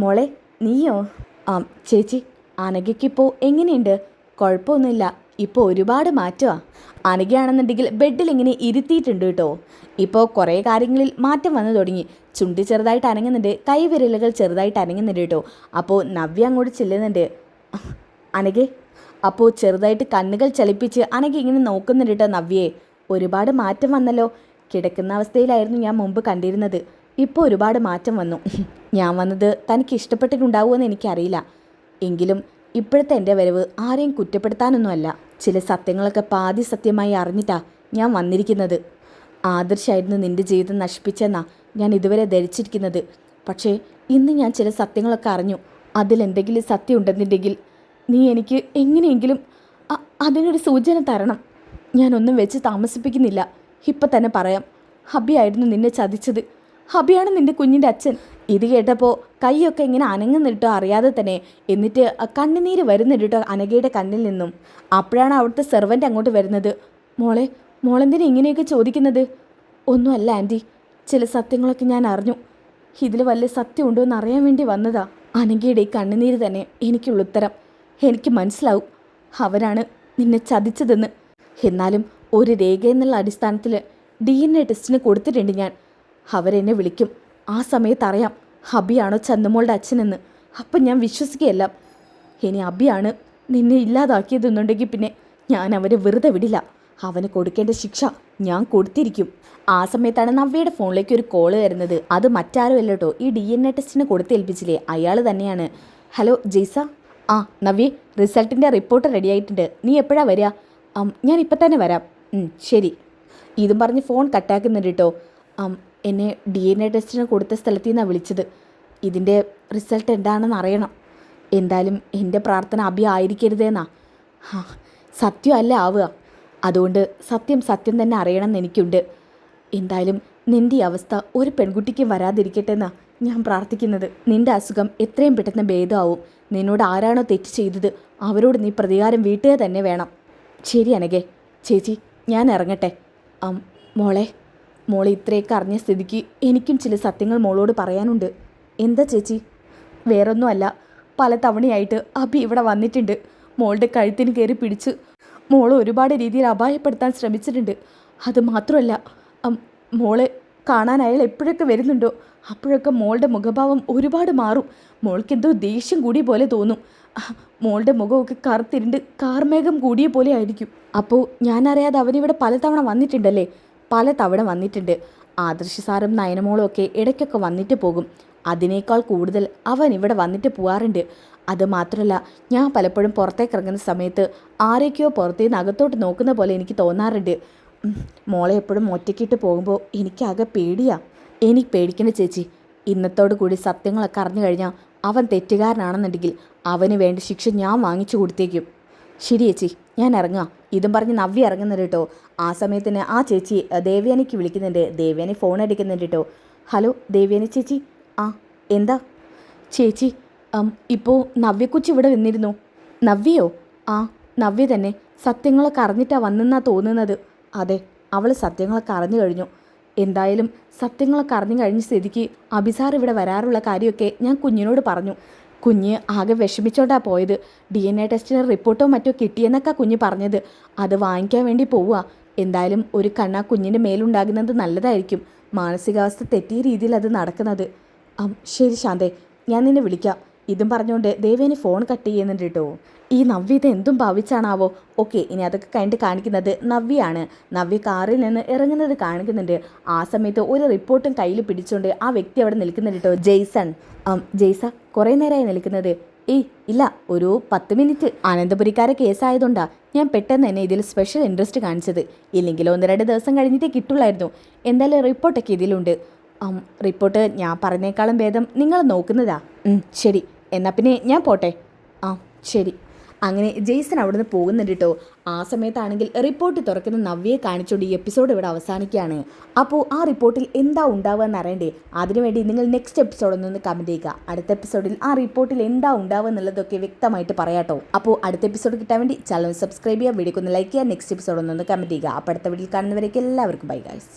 മോളെ, നീയോ? ചേച്ചി, അനഘയ്ക്കിപ്പോൾ എങ്ങനെയുണ്ട്? കുഴപ്പമൊന്നുമില്ല, ഇപ്പോൾ ഒരുപാട് മാറ്റമാണ്. അനഘയാണെന്നുണ്ടെങ്കിൽ ബെഡിൽ ഇങ്ങനെ ഇരുത്തിയിട്ടുണ്ട് കേട്ടോ. ഇപ്പോൾ കുറേ കാര്യങ്ങളിൽ മാറ്റം വന്നു തുടങ്ങി. ചുണ്ടി ചെറുതായിട്ട് അനങ്ങുന്നുണ്ട്, കൈവിരലുകൾ ചെറുതായിട്ട് അനങ്ങുന്നുണ്ട് കേട്ടോ. അപ്പോൾ നവ്യ അങ്ങോട്ട് ചെല്ലുന്നുണ്ട്. അനഘേ. അപ്പോൾ ചെറുതായിട്ട് കണ്ണുകൾ ചലിപ്പിച്ച് അനഘ ഇങ്ങനെ നോക്കുന്നുണ്ട് കേട്ടോ നവ്യയെ. ഒരുപാട് മാറ്റം വന്നല്ലോ. കിടക്കുന്ന അവസ്ഥയിലായിരുന്നു ഞാൻ മുമ്പ് കണ്ടിരുന്നത്. ഇപ്പോൾ ഒരുപാട് മാറ്റം വന്നു. ഞാൻ വന്നത് തനിക്ക് ഇഷ്ടപ്പെട്ടിട്ടുണ്ടാവുമെന്ന് എനിക്കറിയില്ല. എങ്കിലും ഇപ്പോഴത്തെ എൻ്റെ വരവ് ആരെയും കുറ്റപ്പെടുത്താനൊന്നുമല്ല. ചില സത്യങ്ങളൊക്കെ പാതി സത്യമായി അറിഞ്ഞിട്ടാ ഞാൻ വന്നിരിക്കുന്നത്. ആദർശായിരുന്നു നിൻ്റെ ജീവിതം നശിപ്പിച്ചെന്നാ ഞാൻ ഇതുവരെ ധരിച്ചിരിക്കുന്നത്. പക്ഷേ ഇന്ന് ഞാൻ ചില സത്യങ്ങളൊക്കെ അറിഞ്ഞു. അതിലെന്തെങ്കിലും സത്യം ഉണ്ടെന്നുണ്ടെങ്കിൽ നീ എനിക്ക് എങ്ങനെയെങ്കിലും അതിനൊരു സൂചന തരണം. ഞാനൊന്നും വെച്ച് താമസിപ്പിക്കുന്നില്ല. ഇപ്പം തന്നെ പറയാം. ഹബിയായിരുന്നു നിന്നെ ചതിച്ചത്. ഹബിയാണ് നിൻ്റെ കുഞ്ഞിൻ്റെ അച്ഛൻ. ഇത് കേട്ടപ്പോൾ കൈയൊക്കെ ഇങ്ങനെ അനങ്ങുന്നിട്ടോ അറിയാതെ തന്നെ. എന്നിട്ട് കണ്ണുനീര് വരുന്നിട്ടോ അനഘയുടെ കണ്ണിൽ നിന്നും. അപ്പോഴാണ് അവിടുത്തെ സെർവൻ്റ് അങ്ങോട്ട് വരുന്നത്. മോളെന്തിനാ ഇങ്ങനെയൊക്കെ ചോദിക്കുന്നത്? ഒന്നുമല്ല ആൻറ്റി, ചില സത്യങ്ങളൊക്കെ ഞാൻ അറിഞ്ഞു. ഇതിൽ വല്ല സത്യം ഉണ്ടോ എന്ന് അറിയാൻ വേണ്ടി വന്നതാ. അനഘയുടെ ഈ കണ്ണുനീര് തന്നെ എനിക്കുള്ള ഉത്തരം. എനിക്ക് മനസ്സിലാവും അവരാണ് നിന്നെ ചതിച്ചതെന്ന്. എന്നാലും ഒരു രേഖ എന്നുള്ള അടിസ്ഥാനത്തിൽ DNA ടെസ്റ്റിന് കൊടുത്തിട്ടുണ്ട് ഞാൻ. അവരെന്നെ വിളിക്കും. ആ സമയത്ത് അറിയാം ഹബിയാണോ ചന്ദമോളുടെ അച്ഛനെന്ന്. അപ്പം ഞാൻ വിശ്വസിക്കുകയല്ല. ഇനി അബിയാണ് നിന്നെ ഇല്ലാതാക്കിയതെന്നുണ്ടെങ്കിൽ പിന്നെ ഞാൻ അവരെ വെറുതെ വിടില്ല. അവന് കൊടുക്കേണ്ട ശിക്ഷ ഞാൻ കൊടുത്തിരിക്കും. ആ സമയത്താണ് നവ്യയുടെ ഫോണിലേക്ക് ഒരു കോള് വരുന്നത്. അത് മറ്റാരും അല്ല കേട്ടോ, ഈ DNA ടെസ്റ്റിന് കൊടുത്തേൽപ്പിച്ചില്ലേ അയാൾ തന്നെയാണ്. ഹലോ ജെയ്സ. നവ്യ, റിസൾട്ടിൻ്റെ റിപ്പോർട്ട് റെഡി ആയിട്ടുണ്ട്. നീ എപ്പോഴാണ് വരിക? ഞാൻ ഇപ്പം തന്നെ വരാം. ശരി. ഇതും പറഞ്ഞ് ഫോൺ കട്ടാക്കുന്നുണ്ട് കേട്ടോ. എന്നെ DNA ടെസ്റ്റിന് കൊടുത്ത സ്ഥലത്തു നിന്നാണ് വിളിച്ചത്. ഇതിൻ്റെ റിസൾട്ട് എന്താണെന്ന് അറിയണം. എന്തായാലും എൻ്റെ പ്രാർത്ഥന അബി ആയിരിക്കരുതെന്നാ. സത്യമല്ല ആവുക. അതുകൊണ്ട് സത്യം തന്നെ അറിയണമെന്ന് എനിക്കുണ്ട്. എന്തായാലും നിൻ്റെ അവസ്ഥ ഒരു പെൺകുട്ടിക്ക് വരാതിരിക്കട്ടെ എന്നാ ഞാൻ പ്രാർത്ഥിക്കുന്നത്. നിൻ്റെ അസുഖം എത്രയും പെട്ടെന്ന് ഭേദമാവും. നിന്നോട് ആരാണോ തെറ്റ് ചെയ്തത് അവരോട് നീ പ്രതികാരം വീട്ടുക തന്നെ വേണം. ശരി അനഘേ. ചേച്ചി, ഞാൻ ഇറങ്ങട്ടെ. മോളെ ഇത്രയൊക്കെ അറിഞ്ഞ സ്ഥിതിക്ക് എനിക്കും ചില സത്യങ്ങൾ മോളോട് പറയാനുണ്ട്. എന്താ ചേച്ചി? വേറൊന്നുമല്ല, പല തവണയായിട്ട് അബി ഇവിടെ വന്നിട്ടുണ്ട്. മോളുടെ കഴുത്തിന് കയറി പിടിച്ച് മോളെ ഒരുപാട് രീതിയിൽ അപായപ്പെടുത്താൻ ശ്രമിച്ചിട്ടുണ്ട്. അത് മാത്രമല്ല, മോളെ കാണാൻ അയാൾ എപ്പോഴൊക്കെ വരുന്നുണ്ടോ അപ്പോഴൊക്കെ മോളുടെ മുഖഭാവം ഒരുപാട് മാറും. മോൾക്കെന്തോ ദേഷ്യം കൂടിയ പോലെ തോന്നും. മോളുടെ മുഖമൊക്കെ കറുത്തിരുണ്ട് കാർമേഘം കൂടിയ പോലെ ആയിരിക്കും. അപ്പോൾ ഞാനറിയാതെ അവനിവിടെ പലതവണ വന്നിട്ടുണ്ടല്ലേ? പലതവണ വന്നിട്ടുണ്ട്. ആദർശ സാറും നയനമോളും ഒക്കെ ഇടയ്ക്കൊക്കെ വന്നിട്ട് പോകും. അതിനേക്കാൾ കൂടുതൽ അവൻ ഇവിടെ വന്നിട്ട് പോകാറുണ്ട്. അതുമാത്രമല്ല, ഞാൻ പലപ്പോഴും പുറത്തേക്ക് ഇറങ്ങുന്ന സമയത്ത് ആരൊക്കെയോ പുറത്തേന്ന് അകത്തോട്ട് നോക്കുന്ന പോലെ എനിക്ക് തോന്നാറുണ്ട്. മോളെ എപ്പോഴും ഒറ്റയ്ക്കിട്ട് പോകുമ്പോൾ എനിക്കാകെ പേടിയാണ്. എനിക്ക് പേടിക്കണ്ട ചേച്ചി. ഇന്നത്തോടു കൂടി സത്യങ്ങളൊക്കെ അറിഞ്ഞു കഴിഞ്ഞാൽ അവൻ തെറ്റുകാരനാണെന്നുണ്ടെങ്കിൽ അവന് വേണ്ട ശിക്ഷ ഞാൻ വാങ്ങിച്ചു കൊടുത്തേക്കും. ശരി ചേച്ചി, ഞാൻ ഇറങ്ങാം. ഇതും പറഞ്ഞ് നവ്യ ഇറങ്ങുന്നുണ്ട് കേട്ടോ. ആ സമയത്തിന് ആ ചേച്ചി ദേവ്യാനിക്ക് വിളിക്കുന്നുണ്ട്. ദേവ്യാനി ഫോൺ അടിക്കുന്നുണ്ട് കേട്ടോ. ഹലോ ദേവ്യാനി ചേച്ചി. എന്താ ചേച്ചി? ഇപ്പോൾ നവ്യക്കുച്ചി ഇവിടെ വന്നിരുന്നു. നവ്യയോ? നവ്യ തന്നെ. സത്യങ്ങളൊക്കെ അറിഞ്ഞിട്ടാണ് വന്നെന്നാണ് തോന്നുന്നത്. അതെ, അവൾ സത്യങ്ങളൊക്കെ അറിഞ്ഞു കഴിഞ്ഞു. എന്തായാലും സത്യങ്ങളൊക്കെ അറിഞ്ഞു കഴിഞ്ഞ സ്ഥിതിക്ക് അഭിസാർ ഇവിടെ വരാറുള്ള കാര്യമൊക്കെ ഞാൻ കുഞ്ഞിനോട് പറഞ്ഞു. കുഞ്ഞ് ആകെ വിഷമിച്ചോണ്ടാണ് പോയത്. DNA ടെസ്റ്റിന് റിപ്പോർട്ടോ മറ്റോ കിട്ടിയെന്നൊക്കെ കുഞ്ഞ് പറഞ്ഞത്. അത് വാങ്ങിക്കാൻ വേണ്ടി പോവുക. എന്തായാലും ഒരു കണ്ണാ കുഞ്ഞിൻ്റെ മേലുണ്ടാകുന്നത് നല്ലതായിരിക്കും. മാനസികാവസ്ഥ തെറ്റിയ രീതിയിൽ അത് നടക്കുന്നത്. ശരി ശാന്തേ, ഞാൻ നിന്നെ വിളിക്കാം. ഇതും പറഞ്ഞുകൊണ്ട് ദേവേനെ ഫോൺ കട്ട് ചെയ്യുന്നുണ്ട് കേട്ടോ. ഈ നവ്യ ഇത് എന്തും ഭാവിച്ചാണാവോ? ഓക്കെ, ഇനി അതൊക്കെ കഴിഞ്ഞിട്ട് കാണിക്കുന്നത് നവ്യയാണ്. നവ്യ കാറിൽ നിന്ന് ഇറങ്ങുന്നത് കാണിക്കുന്നുണ്ട്. ആ സമയത്ത് ഒരു റിപ്പോർട്ടും കയ്യിൽ പിടിച്ചുകൊണ്ട് ആ വ്യക്തി അവിടെ നിൽക്കുന്നുണ്ട് കേട്ടോ. ജെയ്സൺ. ജെയ്സ, കുറേ നേരമായി നിൽക്കുന്നത്. ഏയ് ഇല്ല, ഒരു 10 മിനിറ്റ്. അനന്തപുരിക്കാരെ കേസായതുകൊണ്ടാ ഞാൻ പെട്ടെന്ന് തന്നെ ഇതിൽ സ്പെഷ്യൽ ഇൻട്രസ്റ്റ് കാണിച്ചത്. ഇല്ലെങ്കിൽ 1-2 ദിവസം കഴിഞ്ഞിട്ടേ കിട്ടുള്ളായിരുന്നു. എന്തായാലും റിപ്പോർട്ടൊക്കെ ഇതിലുണ്ട്. റിപ്പോർട്ട് ഞാൻ പറഞ്ഞേക്കാളും ഭേദം നിങ്ങൾ നോക്കുന്നതാ. ശരി, എന്നാൽ പിന്നെ ഞാൻ പോട്ടെ. ആ ശരി. അങ്ങനെ ജെയ്സൺ അവിടുന്ന് പോകുന്നുണ്ട് കേട്ടോ. ആ സമയത്താണെങ്കിൽ റിപ്പോർട്ട് തുറക്കുന്ന നവ്യയെ കാണിച്ചുകൊണ്ട് ഈ എപ്പിസോഡ് ഇവിടെ അവസാനിക്കുകയാണ്. അപ്പോൾ ആ റിപ്പോർട്ടിൽ എന്താ ഉണ്ടാവുക എന്ന് അറിയണ്ടേ? അതിനുവേണ്ടി നിങ്ങൾ നെക്സ്റ്റ് എപ്പിസോഡ് ഒന്ന് കമൻറ്റ് ചെയ്യുക. അടുത്ത എപ്പിസോഡിൽ ആ റിപ്പോർട്ടിൽ എന്താ ഉണ്ടാവുക എന്നുള്ളതൊക്കെ വ്യക്തമായിട്ട് പറയാട്ടോ. അപ്പോൾ അടുത്ത എപ്പിസോഡ് കിട്ടാൻ വേണ്ടി ചാനൽ സബ്സ്ക്രൈബ് ചെയ്യുക, വീഡിയോ ഒന്ന് ലൈക്ക് ചെയ്യുക, നെക്സ്റ്റ് എപ്പിസോഡ് ഒന്ന് കമൻറ്റ് ചെയ്യുക. അപ്പോൾ അടുത്ത വീഡിയോയിൽ കാണുന്നവരേക്ക് എല്ലാവർക്കും ബൈ ഗൈസ്.